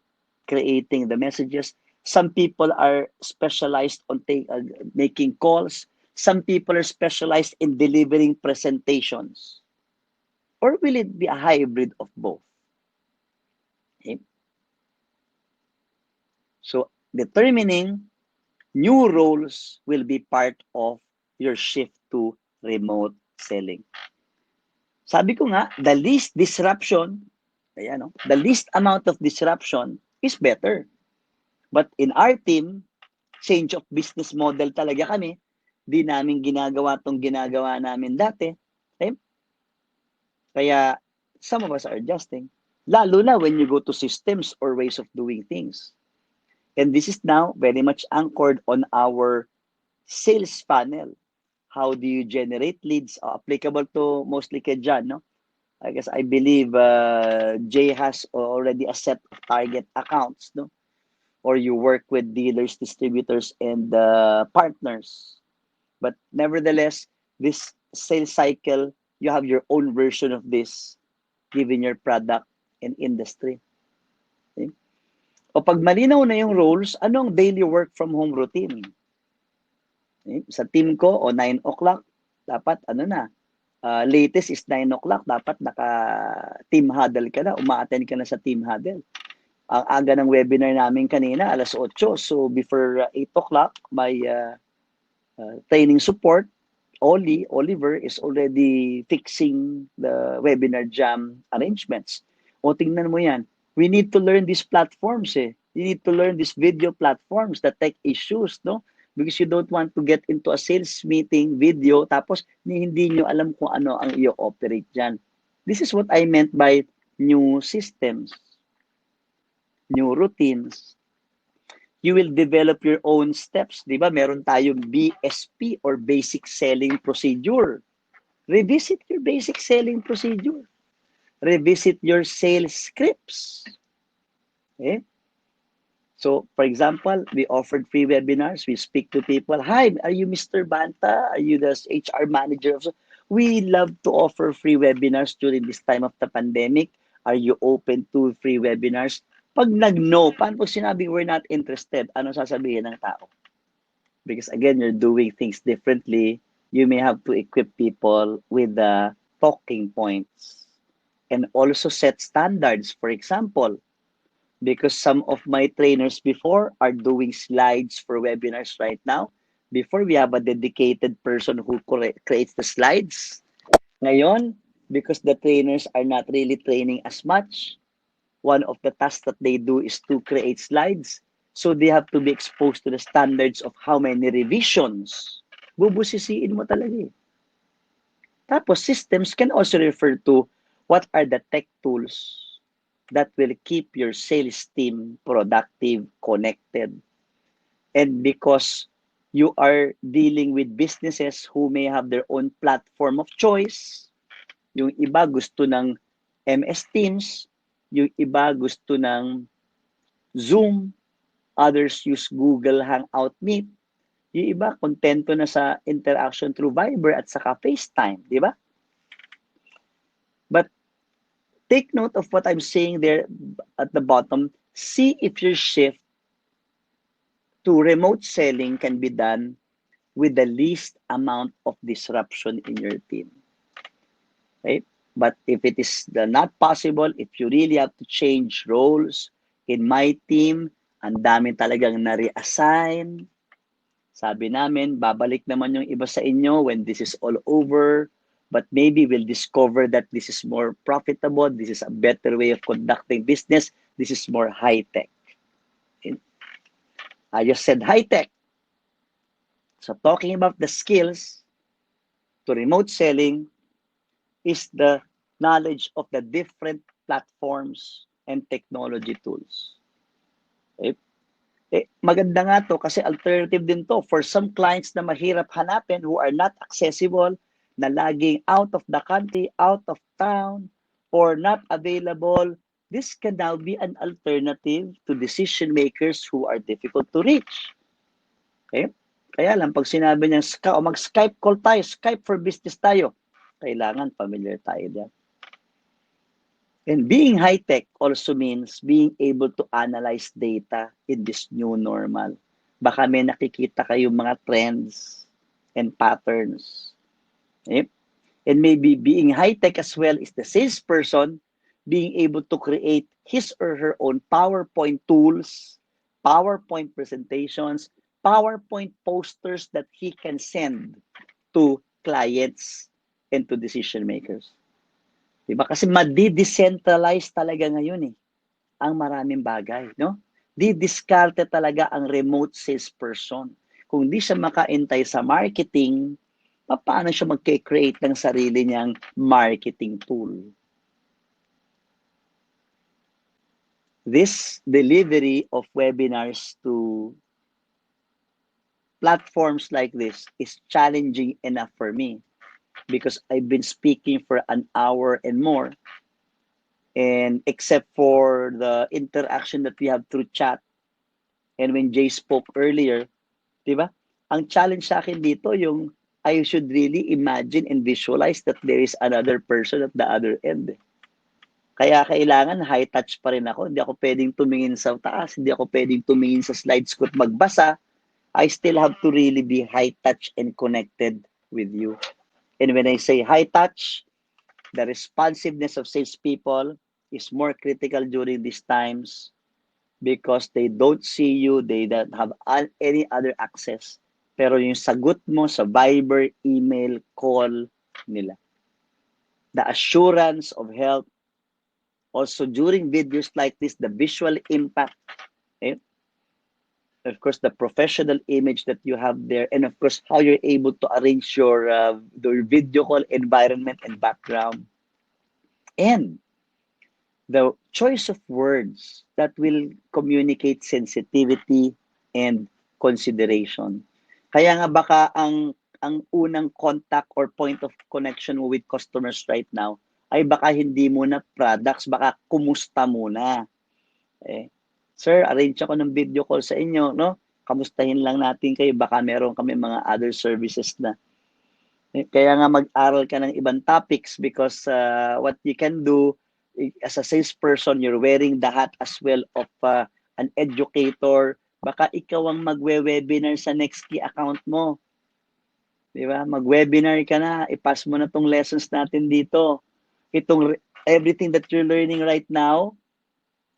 creating the messages. Some people are specialized on making calls. Some people are specialized in delivering presentations. Or will it be a hybrid of both? Okay. So determining new roles will be part of your shift to remote selling. Sabi ko nga, the least disruption, the least amount of disruption is better. But in our team, change of business model talaga kami. Di namin ginagawa tong ginagawa namin dati. Okay? Kaya some of us are adjusting. Lalo na when you go to systems or ways of doing things. And this is now very much anchored on our sales funnel. How do you generate leads? Applicable to mostly kay John, no? I guess I believe Jay has already a set of target accounts, no? Or you work with dealers, distributors, and partners. But nevertheless, this sales cycle you have your own version of this given your product and industry. Okay? O pag malinaw na yung roles, anong daily work from home routine? Okay? Sa team ko, o 9 o'clock, dapat latest is 9 o'clock, dapat naka-team huddle ka na, uma-attend ka na sa team huddle. Ang aga ng webinar namin kanina, alas 8. So before 8 o'clock, my training support, Oliver, is already fixing the webinar jam arrangements. O tingnan mo yan. We need to learn these platforms eh. You need to learn these video platforms, the tech issues, no? Because you don't want to get into a sales meeting video tapos hindi nyo alam kung ano ang i-operate dyan. This is what I meant by new systems, new routines. You will develop your own steps. Di ba? Meron tayong BSP or Basic Selling Procedure. Revisit your basic selling procedure. Revisit your sales scripts. Okay? So, for example, we offered free webinars. We speak to people. Hi, are you Mr. Banta? Are you the HR manager? We love to offer free webinars during this time of the pandemic. Are you open to free webinars? Pag nag-no, paano pag sinabi we're not interested, ano sasabihin ng tao? Because again, you're doing things differently. You may have to equip people with the talking points and also set standards. For example, because some of my trainers before are doing slides for webinars right now. Before, we have a dedicated person who creates the slides. Ngayon, because the trainers are not really training as much, one of the tasks that they do is to create slides. So they have to be exposed to the standards of how many revisions. Bubusisiin mo talaga eh. Tapos systems can also refer to what are the tech tools that will keep your sales team productive, connected. And because you are dealing with businesses who may have their own platform of choice, yung iba gusto ng MS Teams, yung iba gusto ng Zoom, others use Google Hangout Meet, yung iba kontento na sa interaction through Viber at saka FaceTime, di ba? But take note of what I'm saying there at the bottom. See if your shift to remote selling can be done with the least amount of disruption in your team. Right? But if it is not possible, if you really have to change roles, in my team, ang dami talagang na-reassign. Sabi namin, babalik naman yung iba sa inyo when this is all over. But maybe we'll discover that this is more profitable. This is a better way of conducting business. This is more high-tech. I just said high-tech. So talking about the skills to remote selling is the knowledge of the different platforms and technology tools. Okay? Maganda nga to kasi alternative din to for some clients na mahirap hanapin who are not accessible, na laging out of the country, out of town, or not available. This can now be an alternative to decision makers who are difficult to reach. Okay? Kaya lang, pag sinabi niya, mag-Skype call tayo, Skype for business tayo, kailangan familiar tayo dyan. And being high-tech also means being able to analyze data in this new normal. Baka may nakikita kayong mga trends and patterns. Okay? And maybe being high-tech as well is the salesperson being able to create his or her own PowerPoint tools, PowerPoint presentations, PowerPoint posters that he can send to clients and to decision makers. Diba? Kasi madi-decentralize talaga ngayon eh, ang maraming bagay, no? Di-discarte talaga ang remote salesperson. Kung di siya makaintay sa marketing, paano siya mag-create ng sarili niyang marketing tool? This delivery of webinars to platforms like this is challenging enough for me because I've been speaking for an hour and more. And except for the interaction that we have through chat, and when Jay spoke earlier, di ba? Ang challenge sa akin dito, yung I should really imagine and visualize that there is another person at the other end. Kaya kailangan high touch pa rin ako. Hindi ako pwedeng tumingin sa taas. Hindi ako pwedeng tumingin sa slides ko at magbasa. I still have to really be high touch and connected with you. And when I say high touch, the responsiveness of salespeople is more critical during these times because they don't see you, they don't have any other access. Pero yung sagot mo sa Viber, email, call nila. The assurance of help. Also, during videos like this, the visual impact, eh? Of course, the professional image that you have there, and of course, how you're able to arrange your video call environment and background. And the choice of words that will communicate sensitivity and consideration. Kaya nga baka ang unang contact or point of connection mo with customers right now ay baka hindi muna products, baka kumusta muna. Sir, arrange ako ng video call sa inyo, no? Kamustahin lang natin kayo, baka meron kami mga other services na. Kaya nga mag-aral ka ng ibang topics because what you can do as a salesperson, you're wearing the hat as well of an educator. Baka ikaw ang magwe-webinar sa next key account mo. Di ba? Mag-webinar ka na, ipass mo na tong lessons natin dito. Everything that you're learning right now,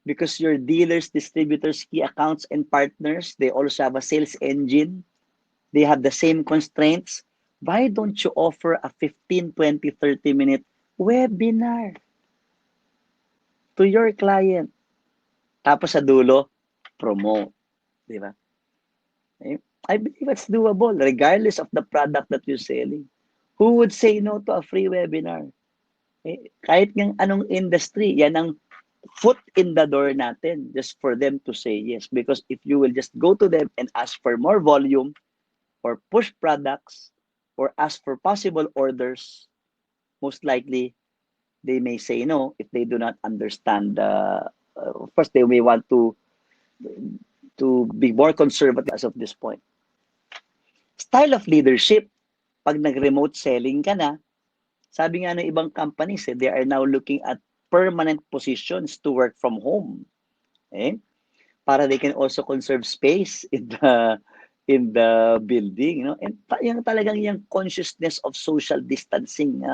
because your dealers, distributors, key accounts, and partners, they also have a sales engine. They have the same constraints. Why don't you offer a 15, 20, 30-minute webinar to your client? Tapos sa dulo, promote. Di ba? I believe it's doable regardless of the product that you're selling. Who would say no to a free webinar? Kahit ng anong industry, yan ang foot in the door natin just for them to say yes. Because if you will just go to them and ask for more volume or push products or ask for possible orders, most likely they may say no if they do not understand. Of course, they may want to be more conservative as of this point. Style of leadership, pag nag-remote selling ka na, sabi nga ng ibang companies, they are now looking at permanent positions to work from home. Para they can also conserve space in the building. And yung talagang yung consciousness of social distancing,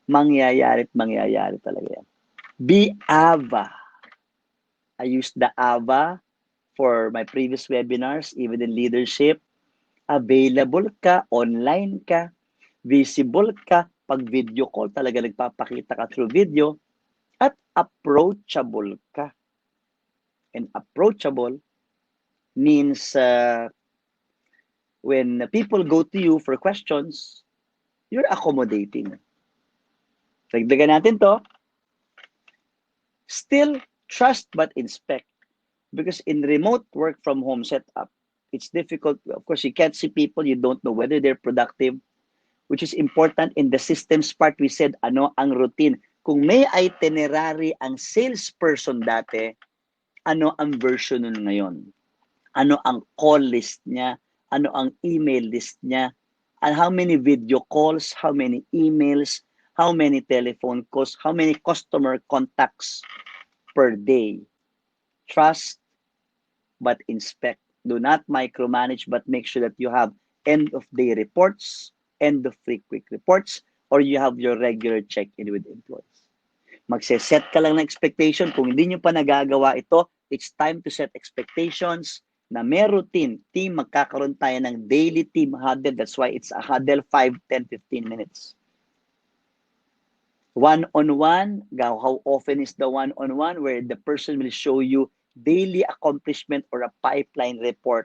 mangyayari talaga yan. Be AVA. I used the AVA for my previous webinars, even in leadership. Available ka, online ka, visible ka, pag video call, talaga nagpapakita ka through video, at approachable ka. And approachable means when people go to you for questions, you're accommodating. Dagdagan natin to. Still, trust but inspect. Because in remote work from home setup, it's difficult. Of course, you can't see people. You don't know whether they're productive, which is important in the systems part. We said, ano ang routine. Kung may itinerary ang salesperson dati, ano ang version nun ngayon? Ano ang call list niya? Ano ang email list niya? And how many video calls, how many emails, how many telephone calls, how many customer contacts per day? Trust but inspect. Do not micromanage, but make sure that you have end-of-day reports, end-of-week reports, or you have your regular check-in with employees. Magse-set ka lang ng expectation. Kung hindi nyo pa nagagawa ito, it's time to set expectations na may routine. Team, magkakaroon tayo ng daily team huddle. That's why it's a huddle 5, 10, 15 minutes. One-on-one, how often is the one-on-one where the person will show you daily accomplishment or a pipeline report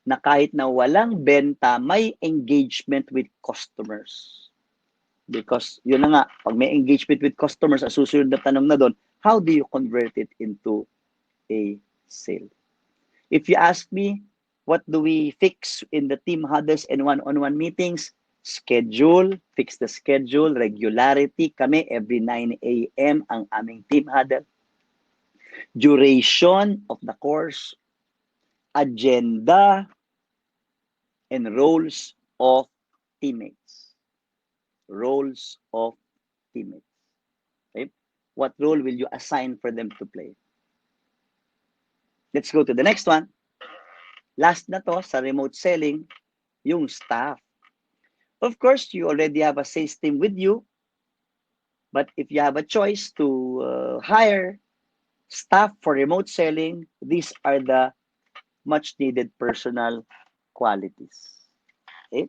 na kahit na walang benta, may engagement with customers. Because yun na nga, pag may engagement with customers, ang susunod na tanong na doon, how do you convert it into a sale? If you ask me, what do we fix in the team huddles and one-on-one meetings? Schedule, fix the schedule, regularity. Kami, every 9 a.m. ang aming team huddle. Duration of the course, agenda, and roles of teammates. Roles of teammates. Okay? What role will you assign for them to play? Let's go to the next one. Last na to sa remote selling, yung staff. Of course, you already have a sales team with you, but if you have a choice to hire staff for remote selling, these are the much needed personal qualities. Okay?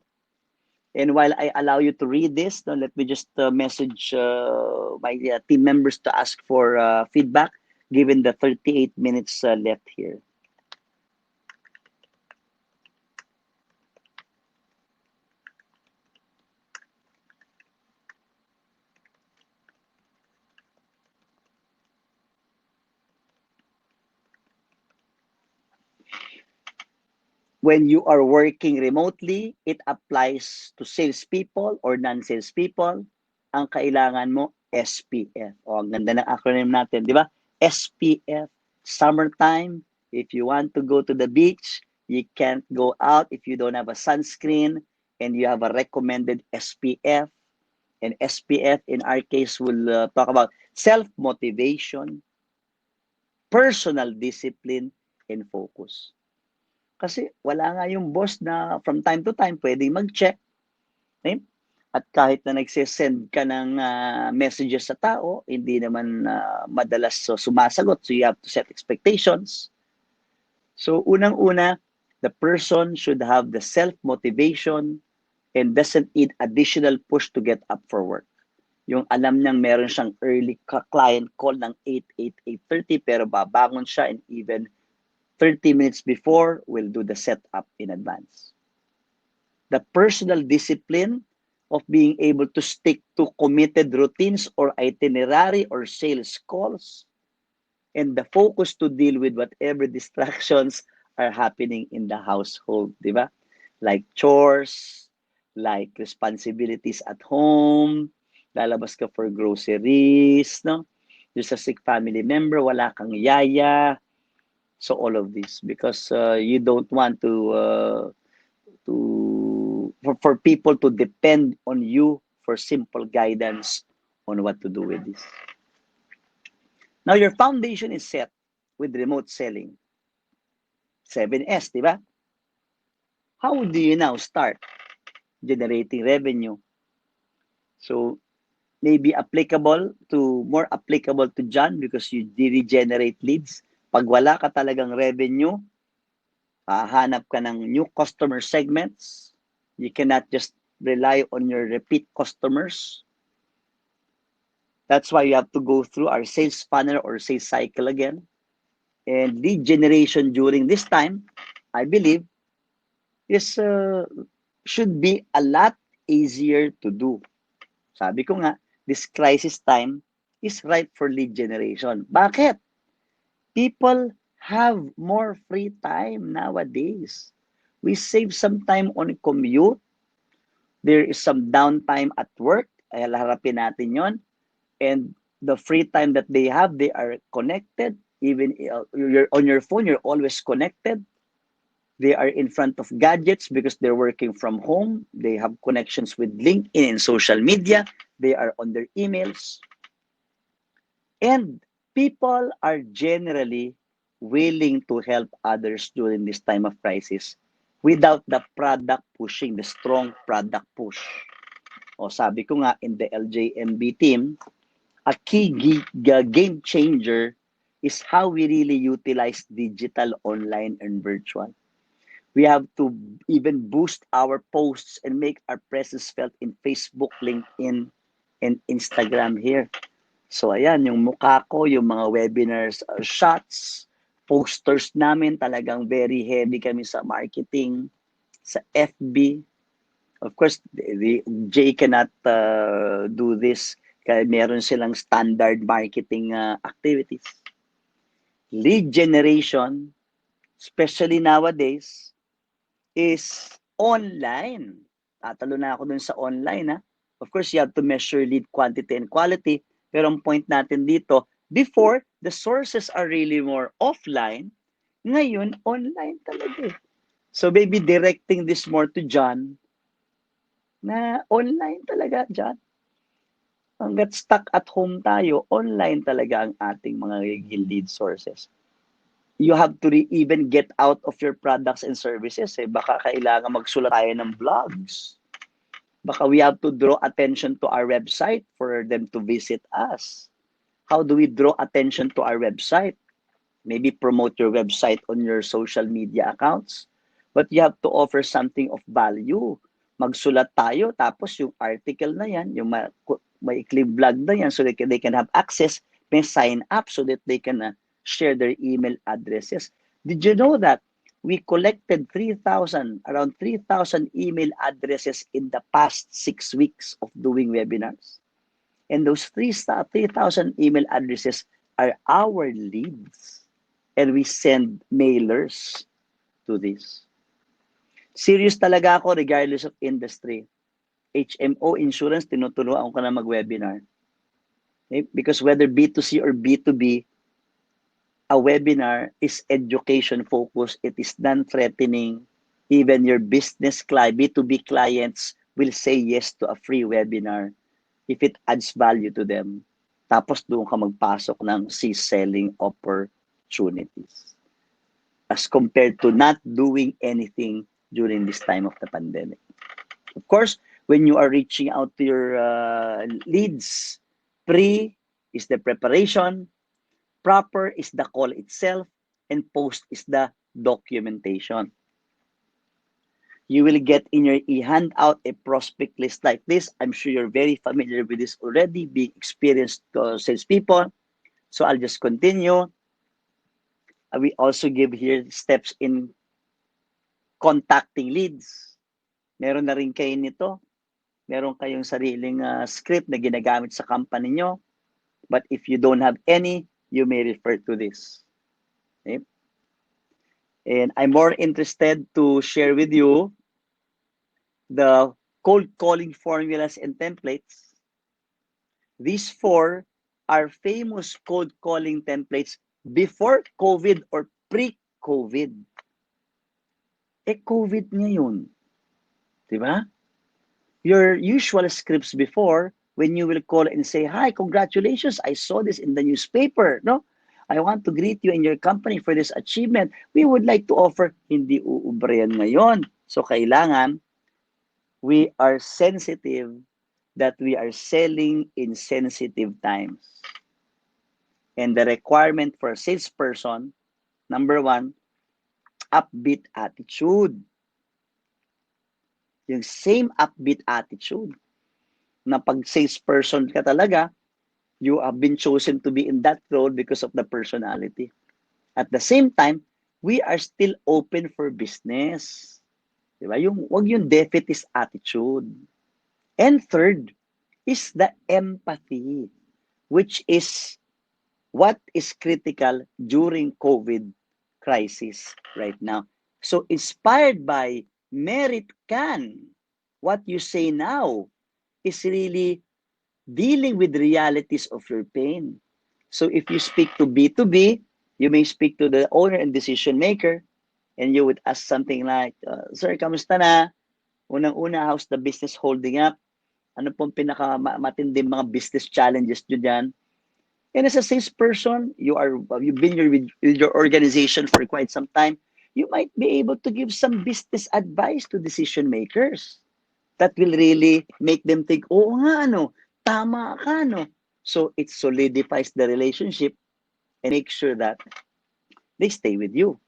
And while I allow you to read this, now let me just message my team members to ask for feedback given the 38 minutes left here. When you are working remotely, it applies to salespeople or non-salespeople. Ang kailangan mo, SPF. O, ang ganda ng acronym natin, di ba? SPF, summertime. If you want to go to the beach, you can't go out if you don't have a sunscreen and you have a recommended SPF. And SPF, in our case, will talk about self-motivation, personal discipline, and focus. Kasi wala nga yung boss na from time to time pwedeng mag-check. Okay? At kahit na nagsisend ka ng messages sa tao, hindi naman madalas sumasagot. So you have to set expectations. So unang-una, the person should have the self-motivation and doesn't need additional push to get up for work. Yung alam niyang meron siyang early client call ng 8:30 pero babangon siya and even 30 minutes before, we'll do the setup in advance. The personal discipline of being able to stick to committed routines or itinerary or sales calls, and the focus to deal with whatever distractions are happening in the household, di ba? Like chores, like responsibilities at home, lalabas ka for groceries, no? There's a sick family member, wala kang yaya. So all of this, because you don't want for people to depend on you for simple guidance on what to do with this. Now your foundation is set with remote selling. 7S, di ba? How do you now start generating revenue? So maybe more applicable to John because you regenerate leads. Pag wala ka talagang revenue, hahanap ka ng new customer segments. You cannot just rely on your repeat customers. That's why you have to go through our sales funnel or sales cycle again. And lead generation during this time, I believe, should be a lot easier to do. Sabi ko nga, this crisis time is ripe for lead generation. Bakit? People have more free time nowadays. We save some time on commute. There is some downtime at work. Ay, harapin natin yon. And the free time that they have, they are connected. Even you're on your phone, you're always connected. They are in front of gadgets because they're working from home. They have connections with LinkedIn and social media. They are on their emails. And people are generally willing to help others during this time of crisis without the product pushing, the strong product push. O sabi ko nga, in the LJMB team, a key game changer is how we really utilize digital, online, and virtual. We have to even boost our posts and make our presence felt in Facebook, LinkedIn, and Instagram here. So ayan, yung mukha ko, yung mga webinars, shots, posters namin, talagang very heavy kami sa marketing, sa FB. Of course, the Jay cannot do this kaya meron silang standard marketing activities. Lead generation, especially nowadays, is online. Tatalo na ako dun sa online. Of course, you have to measure lead quantity and quality. Pero ang point natin dito, before, the sources are really more offline. Ngayon, online talaga. So maybe directing this more to John, na online talaga dyan. Hanggat stuck at home tayo, online talaga ang ating mga lead sources. You have to even get out of your products and services. Baka kailangan magsulat tayo ng blogs. Baka we have to draw attention to our website for them to visit us. How do we draw attention to our website? Maybe promote your website on your social media accounts. But you have to offer something of value. Magsulat tayo, tapos yung article na yan, yung maikling vlog na yan, so they can have access, may sign up so that they can share their email addresses. Did you know that we collected around 3,000 email addresses in the past 6 weeks of doing webinars? And those 3,000 email addresses are our leads. And we send mailers to this. Serious talaga ako regardless of industry. HMO, insurance, tinuturuan ko na mag-webinar. Okay? Because whether B2C or B2B, a webinar is education focused. It is non-threatening. Even your business client, B2B clients will say yes to a free webinar if it adds value to them. Tapos doon ka magpasok ng selling opportunities. As compared to not doing anything during this time of the pandemic. Of course, when you are reaching out to your leads, pre is the preparation, proper is the call itself, and post is the documentation. You will get in your handout a prospect list like this. I'm sure you're very familiar with this already, being experienced salespeople. So I'll just continue. We also give here steps in contacting leads. Meron na rin kayo nito. Meron kayong sariling script na ginagamit sa company nyo. But if you don't have any, you may refer to this. Okay? And I'm more interested to share with you the cold calling formulas and templates. These 4 are famous cold calling templates before COVID or pre-COVID. COVID ngayon. Diba? Your usual scripts before, when you will call and say, hi, congratulations, I saw this in the newspaper. No? I want to greet you in your company for this achievement. We would like to offer, hindi uubre yan ngayon. So kailangan, we are sensitive that we are selling in sensitive times. And the requirement for a salesperson, number 1, upbeat attitude. Yung same upbeat attitude na pag salesperson ka talaga, you have been chosen to be in that role because of the personality. At the same time, we are still open for business. Diba? Wag yung defeatist attitude. And third is the empathy, which is what is critical during COVID crisis right now. So inspired by Merit Can, what you say now is really dealing with realities of your pain. So if you speak to B2B, you may speak to the owner and decision maker, and you would ask something like, Sir, kamusta na? Unang-una, how's the business holding up? Ano pong pinakamatinding mga business challenges nyo dyan? And as a salesperson, you've been with your organization for quite some time. You might be able to give some business advice to decision makers that will really make them think, oh nga, tama ka, So it solidifies the relationship and make sure that they stay with you.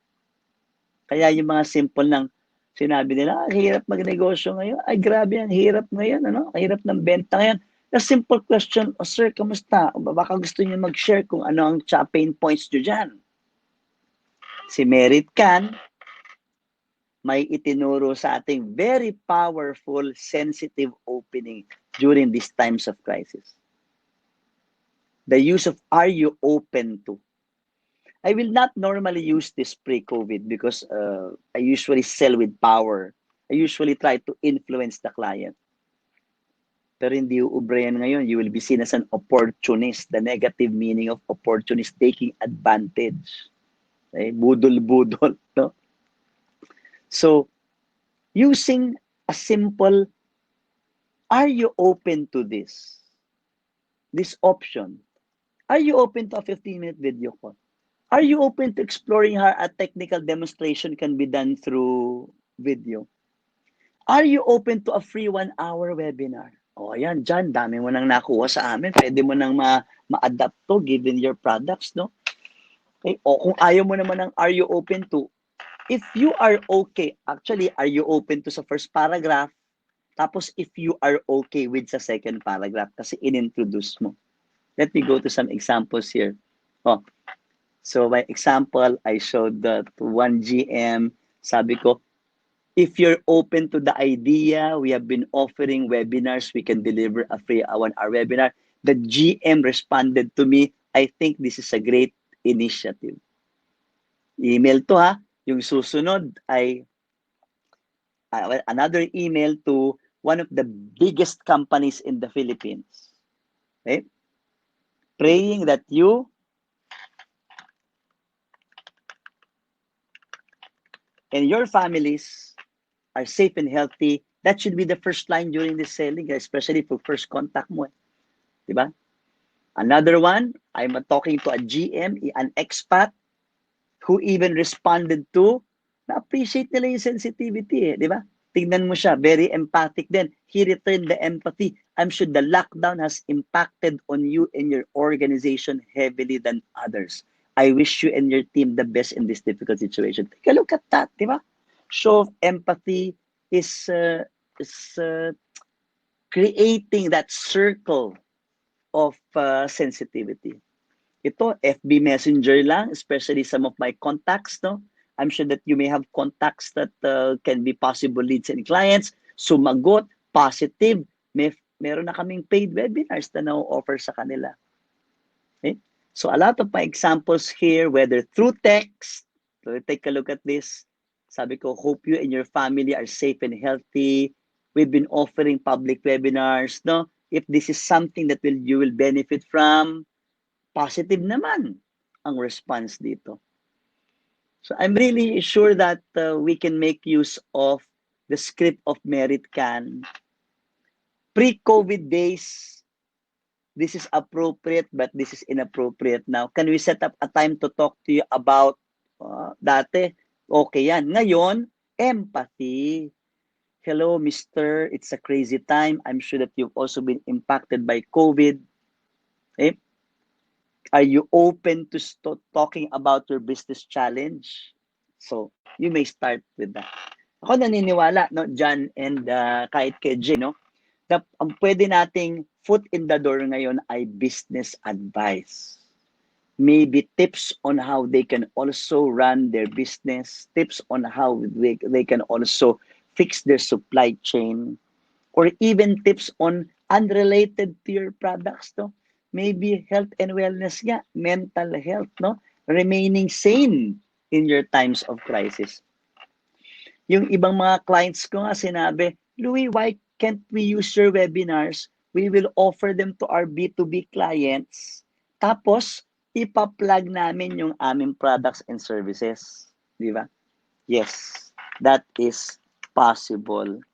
Kaya yung mga simple ng sinabi nila, hirap magnegosyo ngayon. Ay, grabe, ang hirap ngayon, Hirap ng benta ngayon. A simple question, sir, kamusta? Baka gusto niyo mag-share kung ano ang pain points niyo dyan. Si Merit Can, may itinuro sa ating very powerful, sensitive opening during these times of crisis. The use of are you open to? I will not normally use this pre-COVID because I usually sell with power. I usually try to influence the client. Pero hindi uubre yan ngayon. You will be seen as an opportunist. The negative meaning of opportunist, taking advantage. Okay? Budol-budol. No? So, using a simple Are you open to this option? Are you open to a 15-minute video call? Are you open to exploring how a technical demonstration can be done through video? Are you open to a free 1-hour webinar? O, ayan, dyan, dami mo nang nakuha sa amin. Pwede mo nang ma-adapt to given your products, no? Okay? O kung ayaw mo naman ng are you open to, if you are okay, actually, are you open to sa first paragraph? Tapos, if you are okay with sa second paragraph, kasi in-introduce mo. Let me go to some examples here. Oh, so my example, I showed that one GM, sabi ko, if you're open to the idea, we have been offering webinars, we can deliver a free 1-hour webinar. The GM responded to me, I think this is a great initiative. Email to ha. Yung susunod ay another email to one of the biggest companies in the Philippines. Okay? Praying that you and your families are safe and healthy. That should be the first line during the selling, especially for first contact mo. Diba? Another one, I'm talking to a GM, an expat, who even responded to, na-appreciate nila yung sensitivity, di ba? Tignan mo siya, very empathic din. He returned the empathy. I'm sure the lockdown has impacted on you and your organization heavily than others. I wish you and your team the best in this difficult situation. Take a look at that, di ba? Show of empathy is creating that circle of sensitivity. Ito, FB Messenger lang, especially some of my contacts, no? I'm sure that you may have contacts that can be possible leads and clients. Sumagot, positive. Meron na kaming paid webinars na na-offer sa kanila. Okay? So a lot of my examples here, whether through text, so take a look at this. Sabi ko, hope you and your family are safe and healthy. We've been offering public webinars, no? If this is something that you will benefit from, positive naman ang response dito. So I'm really sure that we can make use of the script of Merit Can. Pre-COVID days, this is appropriate, but this is inappropriate now. Can we set up a time to talk to you about dati? Okay yan. Ngayon, empathy. Hello, mister. It's a crazy time. I'm sure that you've also been impacted by COVID. Okay? Are you open to talking about your business challenge? So, you may start with that. Ako naniniwala, no, John, and kahit kay Jay, no, na ang pwede nating foot in the door ngayon ay business advice. Maybe tips on how they can also run their business, tips on how they can also fix their supply chain, or even tips on unrelated to your products, no? Maybe health and wellness nga, mental health, no? Remaining sane in your times of crisis. Yung ibang mga clients ko nga sinabi, Louis, why can't we use your webinars? We will offer them to our B2B clients. Tapos, ipa-plug namin yung aming products and services. Di ba? Yes, that is possible.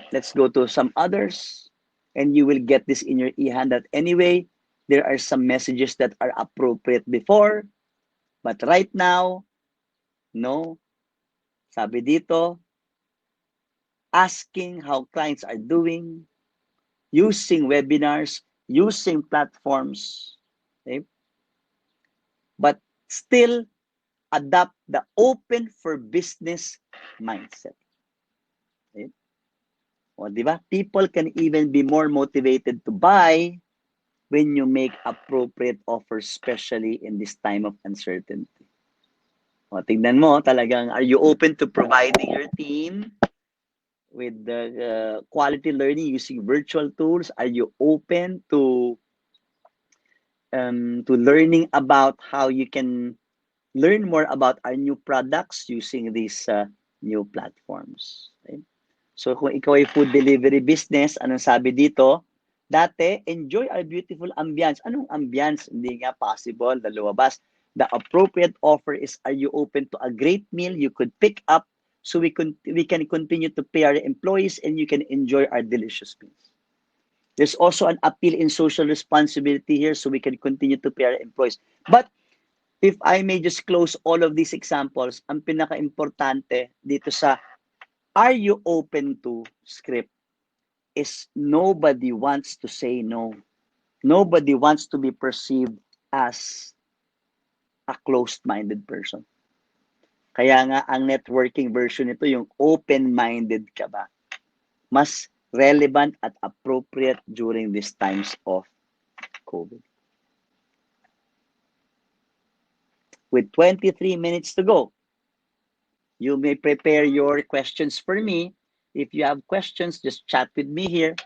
Let's go to some others, and you will get this in your e-handout anyway. There are some messages that are appropriate before, but right now, no. Sabi dito, asking how clients are doing, using webinars, using platforms, okay? But still adopt the open for business mindset. Okay? O, di ba? People can even be more motivated to buy when you make appropriate offers, especially in this time of uncertainty. O, tignan mo, talagang, are you open to providing your team with the quality learning using virtual tools? Are you open to learning about how you can learn more about our new products using these new platforms? Okay? So kung ikaw ay food delivery business, anong sabi dito? Dati, enjoy our beautiful ambience. Anong ambience? Hindi nga possible na lumabas. The appropriate offer is, are you open to a great meal you could pick up so we can continue to pay our employees and you can enjoy our delicious meals. There's also an appeal in social responsibility here, so we can continue to pay our employees. But if I may just close all of these examples, ang pinaka-importante dito sa are you open to script is nobody wants to say no. Nobody wants to be perceived as a closed-minded person. Kaya nga, ang networking version nito, yung open-minded ka ba? Mas relevant at appropriate during these times of COVID. With 23 minutes to go, you may prepare your questions for me. If you have questions, just chat with me here.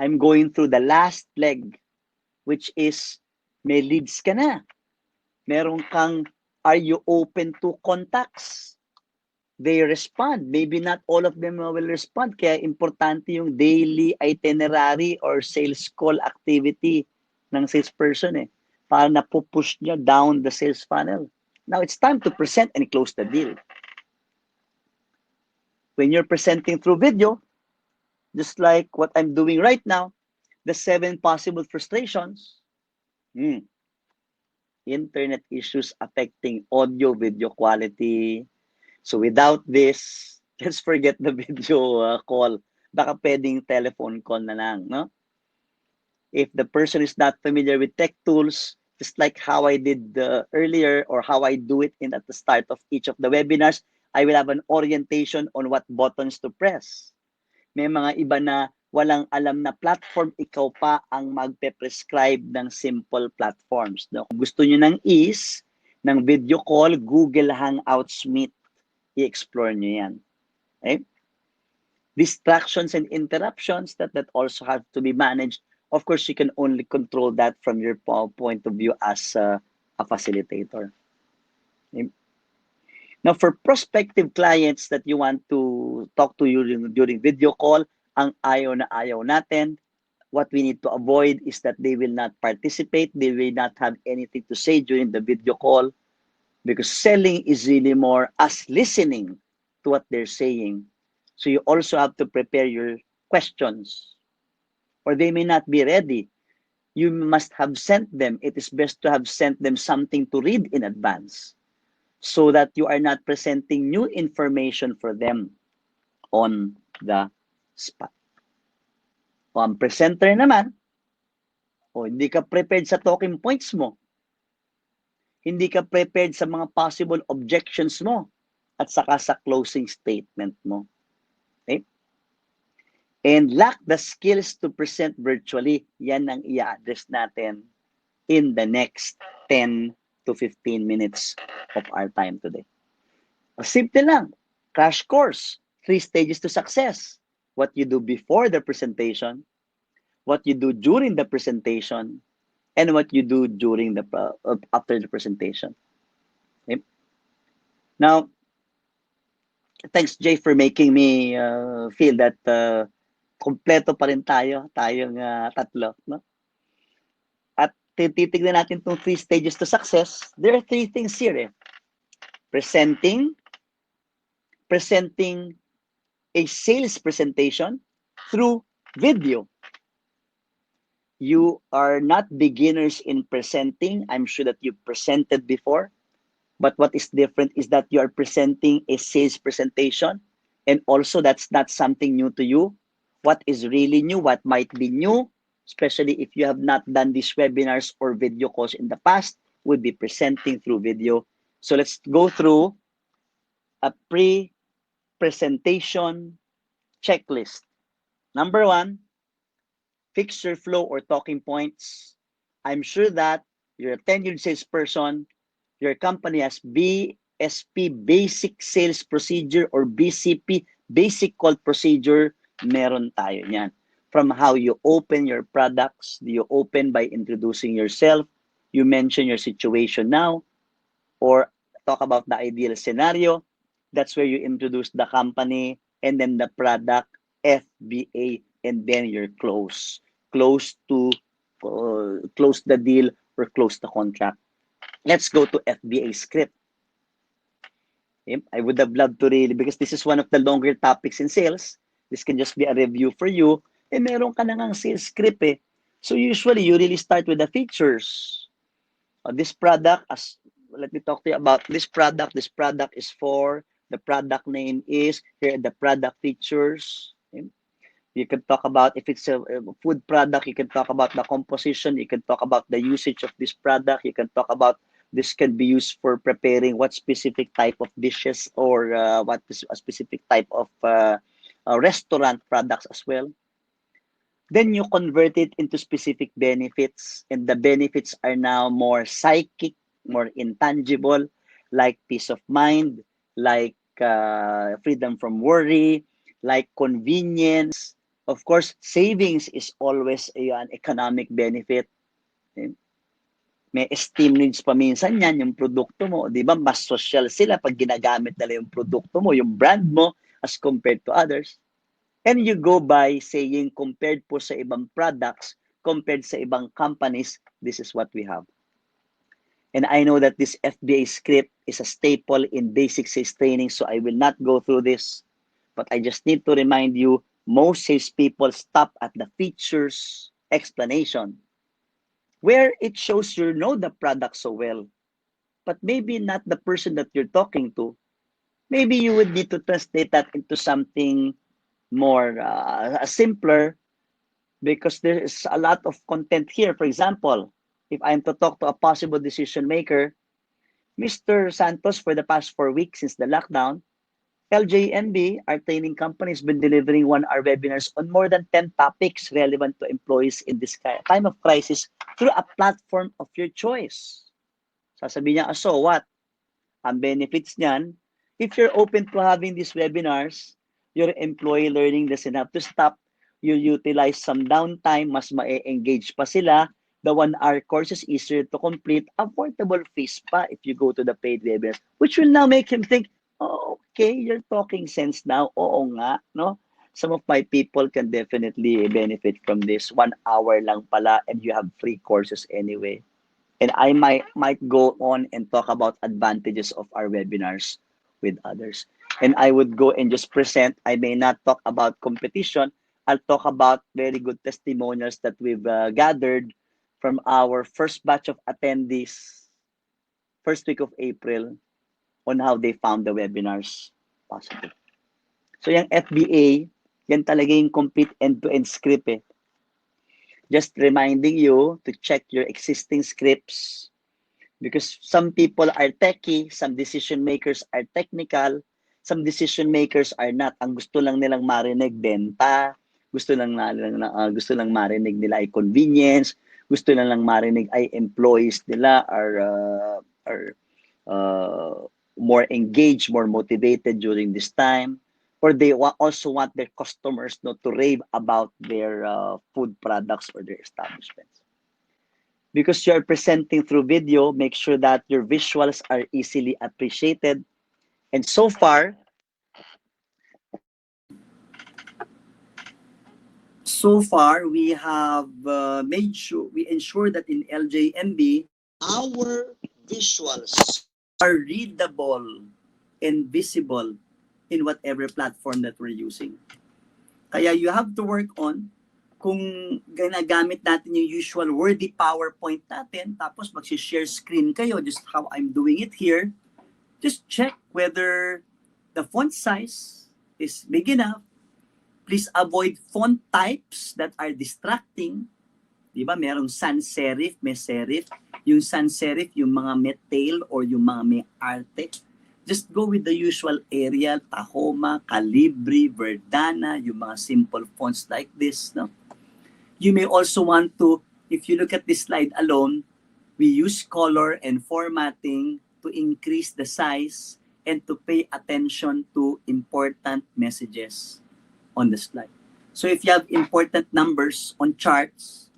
I'm going through the last leg, which is may leads ka na. Meron kang, are you open to contacts? They respond. Maybe not all of them will respond. Kaya importante yung daily itinerary or sales call activity ng salesperson para napupush niya down the sales funnel. Now, it's time to present and close the deal. When you're presenting through video, just like what I'm doing right now, the 7 possible frustrations, internet issues affecting audio, video quality. So without this, just forget the video call. Baka pwedeng telephone call na lang, no? If the person is not familiar with tech tools, just like how I did earlier or how I do it at the start of each of the webinars, I will have an orientation on what buttons to press. May mga iba na walang alam na platform, ikaw pa ang magpe-prescribe ng simple platforms. No? Kung gusto nyo ng ease, ng video call, Google Hangouts Meet, i-explore nyo yan. Okay? Distractions and interruptions that also have to be managed. Of course, you can only control that from your point of view as a facilitator. Okay? Now, for prospective clients that you want to talk to during video call, ang ayaw na ayaw natin, what we need to avoid is that they will not participate, they will not have anything to say during the video call, because selling is really more us listening to what they're saying. So you also have to prepare your questions, or they may not be ready. You must have sent them. It is best to have sent them something to read in advance, so that you are not presenting new information for them on the spot. O ang presenter naman, hindi ka prepared sa talking points mo, hindi ka prepared sa mga possible objections mo, at saka sa closing statement mo. Okay? And lack the skills to present virtually, yan ang i-address natin in the next 10 to 15 minutes of our time today. Simple lang. Crash course. 3 stages to success. What you do before the presentation, what you do during the presentation, and what you do during the after the presentation. Okay? Now, thanks Jay for making me feel that kompleto pa rin tayong tatlo, no? At titignan natin itong 3 stages to success. There are 3 things here. Presenting a sales presentation through video. You are not beginners in presenting. I'm sure that you presented before. But what is different is that you are presenting a sales presentation. And also that's not something new to you. What is really new, what might be new, especially if you have not done these webinars or video calls in the past, would be presenting through video. So let's go through a pre-presentation checklist. Number 1, fix your flow or talking points. I'm sure that you're a tenured salesperson, your company has BSP, Basic Sales Procedure, or BCP, Basic Call Procedure. Meron tayo niyan. From how you open your products, do you open by introducing yourself, you mention your situation now, or talk about the ideal scenario. That's where you introduce the company and then the product, FBA, and then your close the deal or close the contract. Let's go to FBA script. Okay? I would have loved to really, because this is one of the longer topics in sales. This can just be a review for you. Meron ka na ngang sales script eh. So usually, you really start with the features. This product, let me talk to you about this product. This product is for, the product name is, here are the product features. Okay? You can talk about, if it's a food product, you can talk about the composition. You can talk about the usage of this product. You can talk about this can be used for preparing what specific type of dishes, or what is a specific type of restaurant products as well. Then you convert it into specific benefits, and the benefits are now more psychic, more intangible, like peace of mind, like freedom from worry, like convenience. Of course, savings is always an economic benefit. Okay? May esteem needs pa minsan yan, yung produkto mo. Di ba? Mas social sila pag ginagamit nila yung produkto mo, yung brand mo, as compared to others. And you go by saying, compared po sa ibang products, compared sa ibang companies, this is what we have. And I know that this FBA script is a staple in basic sales training, so I will not go through this. But I just need to remind you, most salespeople stop at the features explanation, where it shows you know the product so well, but maybe not the person that you're talking to. Maybe you would need to translate that into something more simpler, because there is a lot of content here. For example, if I'm to talk to a possible decision maker, Mr. Santos, for the past 4 weeks since the lockdown, LJMB, our training company, has been delivering 1-hour webinars on more than 10 topics relevant to employees in this time of crisis through a platform of your choice. Sasabihin niya, so what? Ang benefits niyan, if you're open to having these webinars, your employee learning doesn't have to stop. You'll utilize some downtime, mas ma-engage pa sila. The 1-hour course is easier to complete, affordable fees pa if you go to the paid webinars, which will now make him think, oh, okay, you're talking sense now. Oo nga, no? Some of my people can definitely benefit from this. 1 hour lang pala, and you have free courses anyway. And I might go on and talk about advantages of our webinars with others. And I would go and just present. I may not talk about competition. I'll talk about very good testimonials that we've gathered from our first batch of attendees, first week of April, on how they found the webinars possible. So yung FBA, yan talaga yung complete end-to-end script eh. Just reminding you to check your existing scripts, because some people are techie, some decision makers are technical, some decision makers are not. Ang gusto lang nilang marinig benta, gusto lang marinig nila ay convenience, gusto lang marinig ay employees nila are more engaged, more motivated during this time, or they also want their customers not to rave about their food products or their establishments. Because you're presenting through video, make sure that your visuals are easily appreciated. And so far, we have made sure, we ensure that in LJMB, our visuals are readable and visible in whatever platform that we're using. Kaya you have to work on kung ginagamit natin yung usual wordy PowerPoint natin, tapos mag-share screen kayo, just how I'm doing it here, just check whether the font size is big enough. Please avoid font types that are distracting. Diba? Merong sans serif, may serif. Yung sans serif, yung mga may tail or yung mga may arte. Just go with the usual Arial, Tahoma, Calibri, Verdana, yung mga simple fonts like this. No? You may also want to, if you look at this slide alone, we use color and formatting to increase the size and to pay attention to important messages on the slide. So if you have important numbers on charts,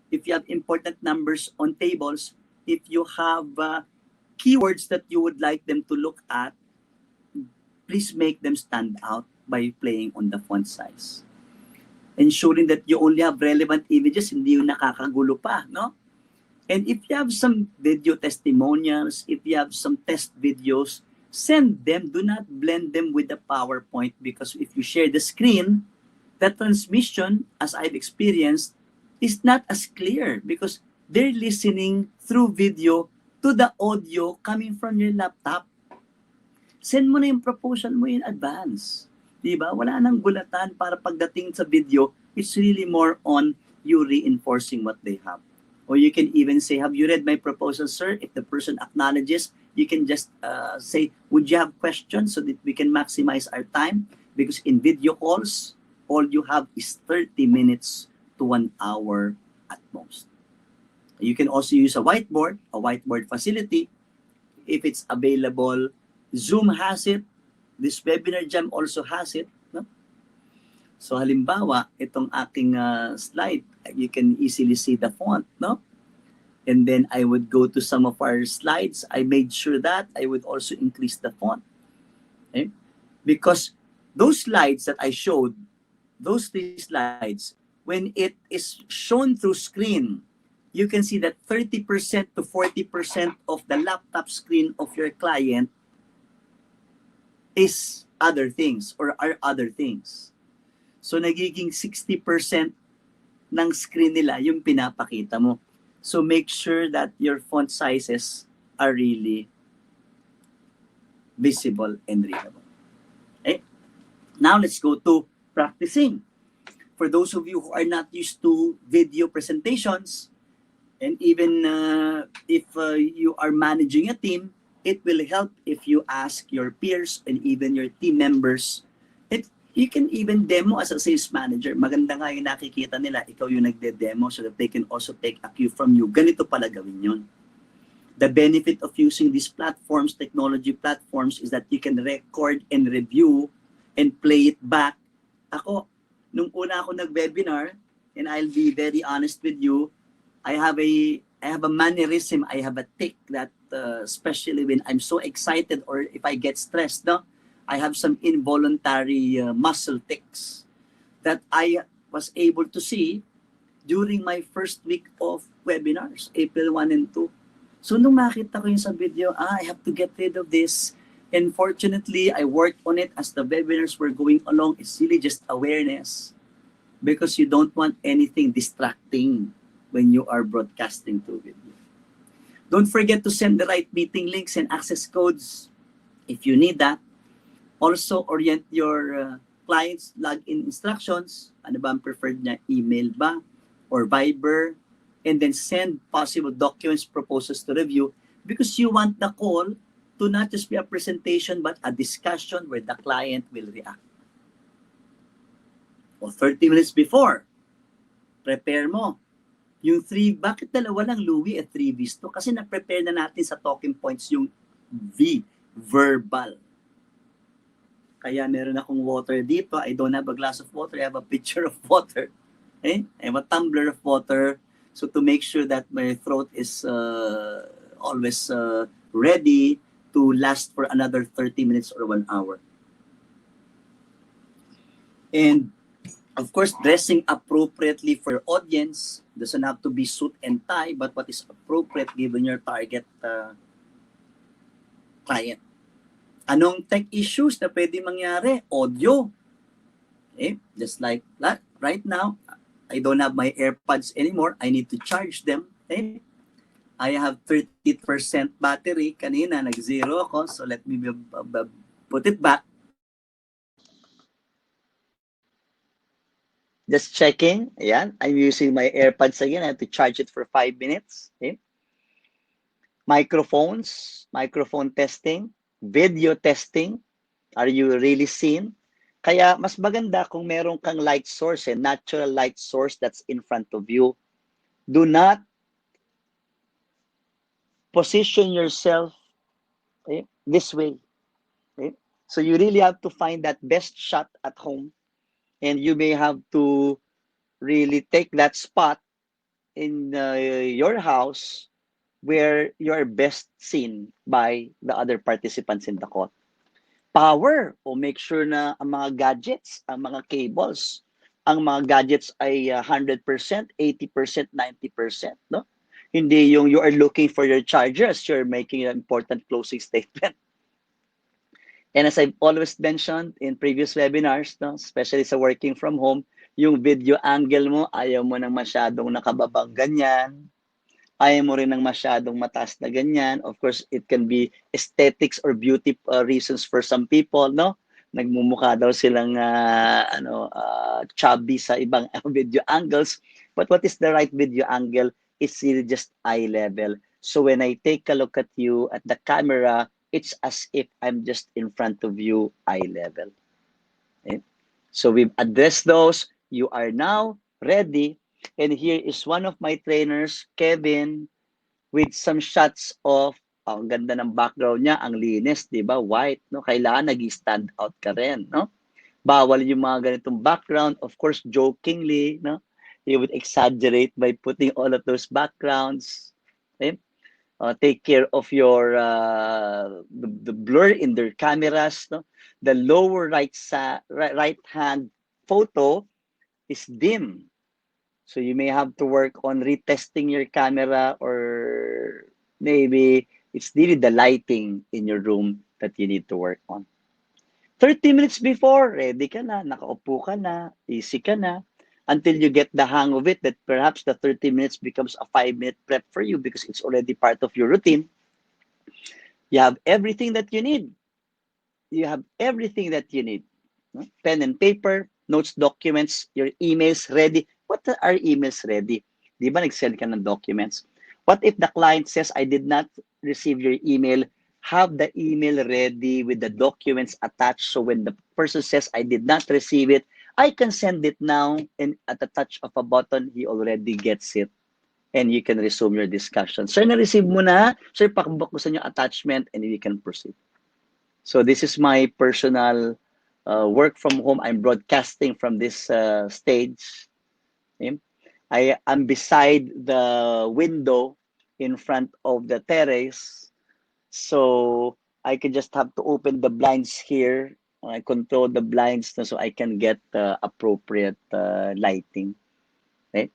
if you have important numbers on tables, if you have keywords that you would like them to look at, please make them stand out by playing on the font size. Ensuring that you only have relevant images, hindi yung nakakagulo pa, no? And if you have some video testimonials, if you have some test videos, send them. Do not blend them with the PowerPoint, because if you share the screen, the transmission, as I've experienced, is not as clear because they're listening through video to the audio coming from your laptop. Send mo na yung proposal mo in advance. Diba? Wala nang gulatan para pagdating sa video, it's really more on you reinforcing what they have. Or you can even say, have you read my proposal, sir? If the person acknowledges, you can just say, would you have questions so that we can maximize our time? Because in video calls, all you have is 30 minutes to 1 hour at most. You can also use a whiteboard facility. If it's available, Zoom has it. This webinar jam also has it. No? So halimbawa, itong aking slide, you can easily see the font. No? And then I would go to some of our slides. I made sure that I would also increase the font. Okay? Because those slides that I showed, those 3 slides, when it is shown through screen, you can see that 30% to 40% of the laptop screen of your client is other things or are other things. So nagiging 60% ng screen nila yung pinapakita mo. So make sure that your font sizes are really visible and readable. Okay? Now let's go to practicing. For those of you who are not used to video presentations, and even if you are managing a team, it will help if you ask your peers and even your team members. You can even demo as a sales manager. Maganda nga yung nakikita nila, ikaw yung nagde-demo so that they can also take a cue from you. Ganito pala gawin yun. The benefit of using these platforms, technology platforms, is that you can record and review and play it back. Ako, nung una ako nag-webinar, and I'll be very honest with you, I have a mannerism, I have a tick that especially when I'm so excited or if I get stressed, no, I have some involuntary muscle tics that I was able to see during my first week of webinars, April 1 and 2. So nung makita ko yung sa video, I have to get rid of this. And fortunately, I worked on it as the webinars were going along. It's really just awareness, because you don't want anything distracting when you are broadcasting through video. Don't forget to send the right meeting links and access codes if you need that. Also, orient your clients' login instructions. Ano ba ang preferred niya? Email ba? Or Viber? And then send possible documents, proposals to review, because you want the call to not just be a presentation but a discussion where the client will react. O 30 minutes before, prepare mo. Yung 3, bakit dalawa lang, Louie, at 3 V's to? Kasi na-prepare na natin sa talking points yung V, verbal. Kaya meron akong water dito. I don't have a glass of water. I have a pitcher of water. Okay? I have a tumbler of water. So to make sure that my throat is always ready to last for another 30 minutes or 1 hour. And of course, dressing appropriately for your audience. Doesn't have to be suit and tie, but what is appropriate given your target client. Anong tech issues na pwede mangyari? Audio. Okay? Just like that. Right now, I don't have my AirPods anymore. I need to charge them. Okay? I have 30% battery. Kanina, nag-zero ako. So let me put it back. Just checking. Ayan. I'm using my AirPods again. I have to charge it for 5 minutes. Okay? Microphones, microphone testing, video testing. Are you really seen? Kaya mas maganda kung meron kang light source, natural light source that's in front of you. Do not position yourself this way. Okay? So you really have to find that best shot at home, and you may have to really take that spot in your house where you are best seen by the other participants in the call. Power, o make sure na ang mga gadgets, ang mga cables, ang mga gadgets ay 100%, 80%, 90%, no? Hindi yung you are looking for your chargers, you're making an important closing statement. And as I've always mentioned in previous webinars, no, especially sa working from home, yung video angle mo, ayaw mo nang masyadong nakababang ganyan. Ayaw mo rin ng masyadong mataas na ganyan. Of course, it can be aesthetics or beauty reasons for some people, no? Nagmumukha daw silang chubby sa ibang video angles. But what is the right video angle? It's really just eye level. So when I take a look at you at the camera, it's as if I'm just in front of you, eye level. Okay? So we've addressed those. You are now ready. And here is one of my trainers, Kevin, with some shots of, ang ganda ng background niya, ang linis, di ba? White, no? Kailangan nag-stand out ka rin, no? Bawal yung mga ganitong background. Of course, jokingly, no? He would exaggerate by putting all of those backgrounds. Okay? Take care of your the blur in their cameras, no? The lower right hand photo is dim, so you may have to work on retesting your camera, or maybe it's really the lighting in your room that you need to work on. 30 minutes before, ready ka na, nakaupo ka na, easy ka na, until you get the hang of it, that perhaps the 30 minutes becomes a 5-minute prep for you because it's already part of your routine. You have everything that you need. You have everything that you need. Pen and paper, notes, documents, your emails ready. What are emails ready? Di ba nag-send ka ng documents? What if the client says, I did not receive your email? Have the email ready with the documents attached. So when the person says, I did not receive it, I can send it now, and at the touch of a button, he already gets it. And you can resume your discussion. Sir, na-receive mo na? Sir, pakibuksan yung attachment, and we can proceed. So this is my personal work from home. I'm broadcasting from this stage. Okay? I am beside the window in front of the terrace. So I can just have to open the blinds here. I control the blinds so I can get appropriate lighting. Okay?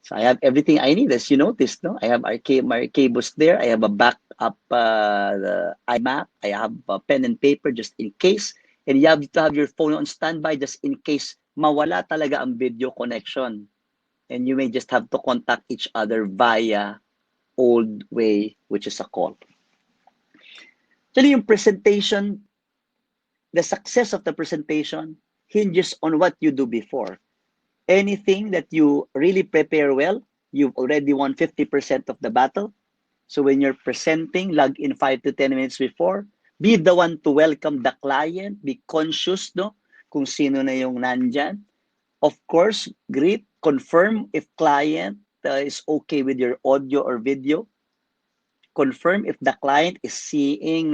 So I have everything I need, as you noticed. No, I have my cables there. I have a backup iMac. I have a pen and paper just in case. And you have to have your phone on standby just in case mawala talaga ang video connection. And you may just have to contact each other via old way, which is a call. Actually, yung presentation, the success of the presentation hinges on what you do before. Anything that you really prepare well, you've already won 50% of the battle. So when you're presenting, log in 5 to 10 minutes before. Be the one to welcome the client. Be conscious, no, kung sino na yung nandyan. Of course, greet, confirm if client is okay with your audio or video. Confirm if the client is seeing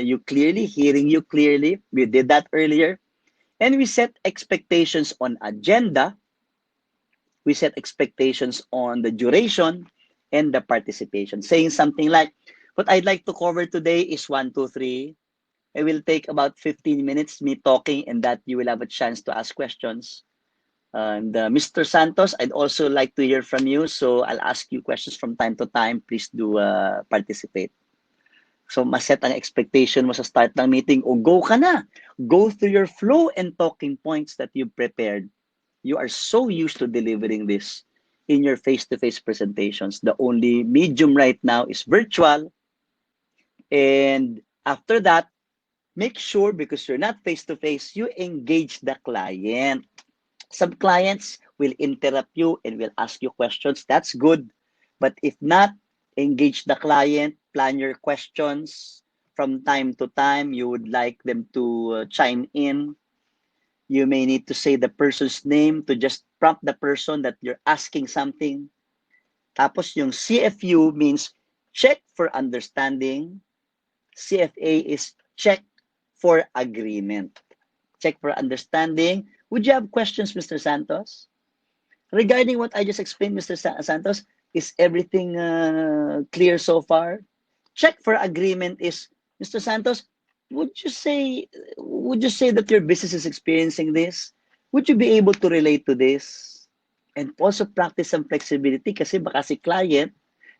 you clearly, hearing you clearly. We did that earlier. And we set expectations on agenda. We set expectations on the duration and the participation. Saying something like, what I'd like to cover today is 1, 2, 3. It will take about 15 minutes, me talking, and that you will have a chance to ask questions. And Mr. Santos, I'd also like to hear from you. So I'll ask you questions from time to time. Please do participate. So maset ang expectation mo sa start ng meeting, o go ka na. Go through your flow and talking points that you've prepared. You are so used to delivering this in your face-to-face presentations. The only medium right now is virtual. And after that, make sure, because you're not face-to-face, you engage the client. Some clients will interrupt you and will ask you questions. That's good. But if not, engage the client, plan your questions. From time to time, you would like them to chime in. You may need to say the person's name to just prompt the person that you're asking something. Tapos yung CFU means check for understanding. CFA is check for agreement. Check for understanding. Would you have questions, Mr. Santos? Regarding what I just explained, Mr. Santos, is everything clear so far? Check for agreement is, Mr. Santos, would you say that your business is experiencing this? Would you be able to relate to this? And also practice some flexibility kasi baka si client,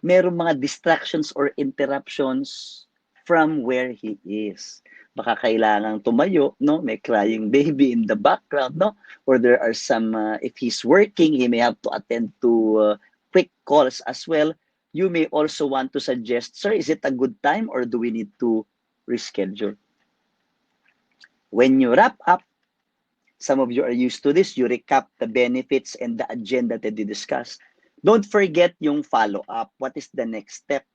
merong mga distractions or interruptions from where he is. Baka kailangang tumayo, no? May crying baby in the background, no? Or there are some, if he's working, he may have to attend to quick calls as well. You may also want to suggest, sir, is it a good time or do we need to reschedule? When you wrap up, some of you are used to this, you recap the benefits and the agenda that you discussed. Don't forget yung follow-up. What is the next step?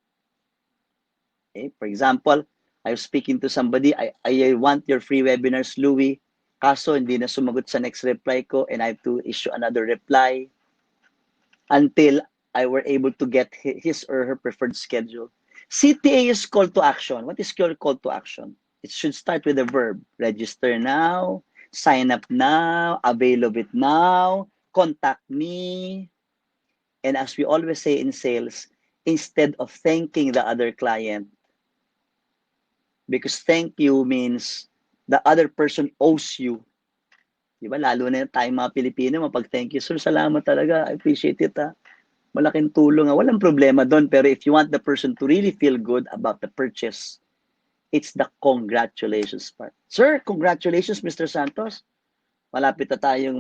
Okay? For example, I was speaking to somebody, I want your free webinars, Louie. Kaso hindi na sumagot sa next reply ko and I have to issue another reply until I were able to get his or her preferred schedule. CTA is call to action. What is your call to action? It should start with a verb. Register now, sign up now, avail of it now, contact me. And as we always say in sales, instead of thanking the other client, because thank you means the other person owes you. Diba? Lalo na tayo mga Pilipino, mapag thank you, sir, salamat talaga, I appreciate it. Malaking tulong. Walang problema doon. Pero if you want the person to really feel good about the purchase, it's the congratulations part. Sir, congratulations, Mr. Santos. Malapit na tayong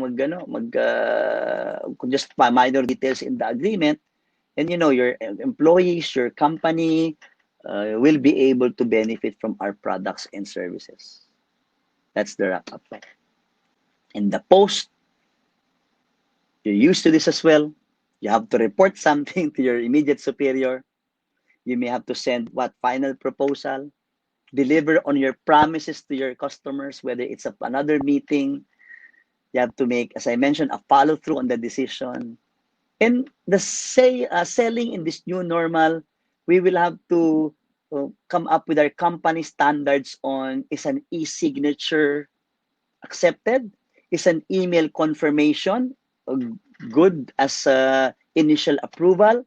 just minor details in the agreement. And you know, your employees, your company will be able to benefit from our products and services. That's the wrap-up. In the post, you're used to this as well. You have to report something to your immediate superior. You may have to send final proposal, deliver on your promises to your customers, whether it's another meeting. You have to make, as I mentioned, a follow-through on the decision. And the selling in this new normal, we will have to come up with our company standards on, is an e-signature accepted? Is an email confirmation good as initial approval?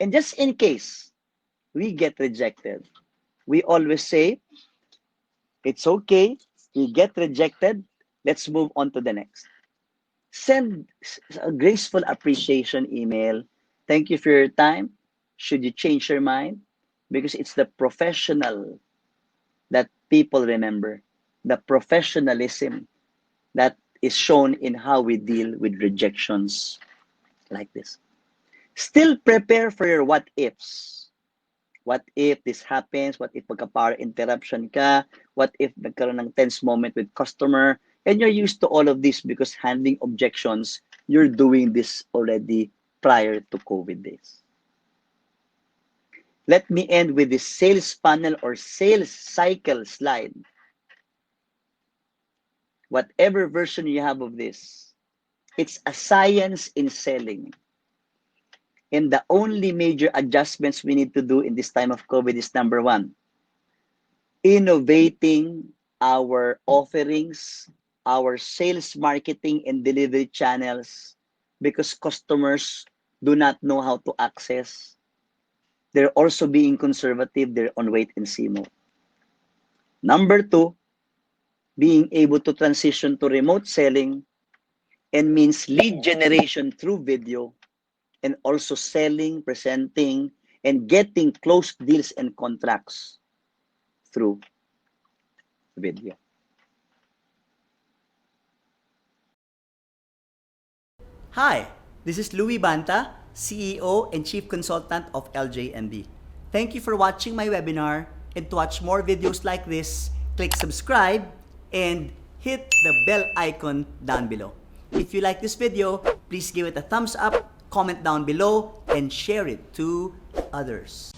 And just in case we get rejected, we always say, it's okay, we get rejected, let's move on to the next. Send a graceful appreciation email. Thank you for your time. Should you change your mind? Because it's the professional that people remember, the professionalism that is shown in how we deal with rejections like this. Still prepare for your what ifs. What if this happens? What if magka-power interruption ka? What if nagkaroon ng tense moment with customer? And you're used to all of this because handling objections, you're doing this already prior to COVID days. Let me end with this sales funnel or sales cycle slide. Whatever version you have of this, it's a science in selling. And the only major adjustments we need to do in this time of COVID is number one, innovating our offerings, our sales, marketing, and delivery channels because customers do not know how to access. They're also being conservative. They're on wait and see mode. Number two, being able to transition to remote selling and means lead generation through video and also selling, presenting, and getting close deals and contracts through video. Hi, this is Louie Banta, CEO and Chief Consultant of LJMB. Thank you for watching my webinar, and to watch more videos like this, click subscribe and hit the bell icon down below. If you like this video, please give it a thumbs up, comment down below, and share it to others.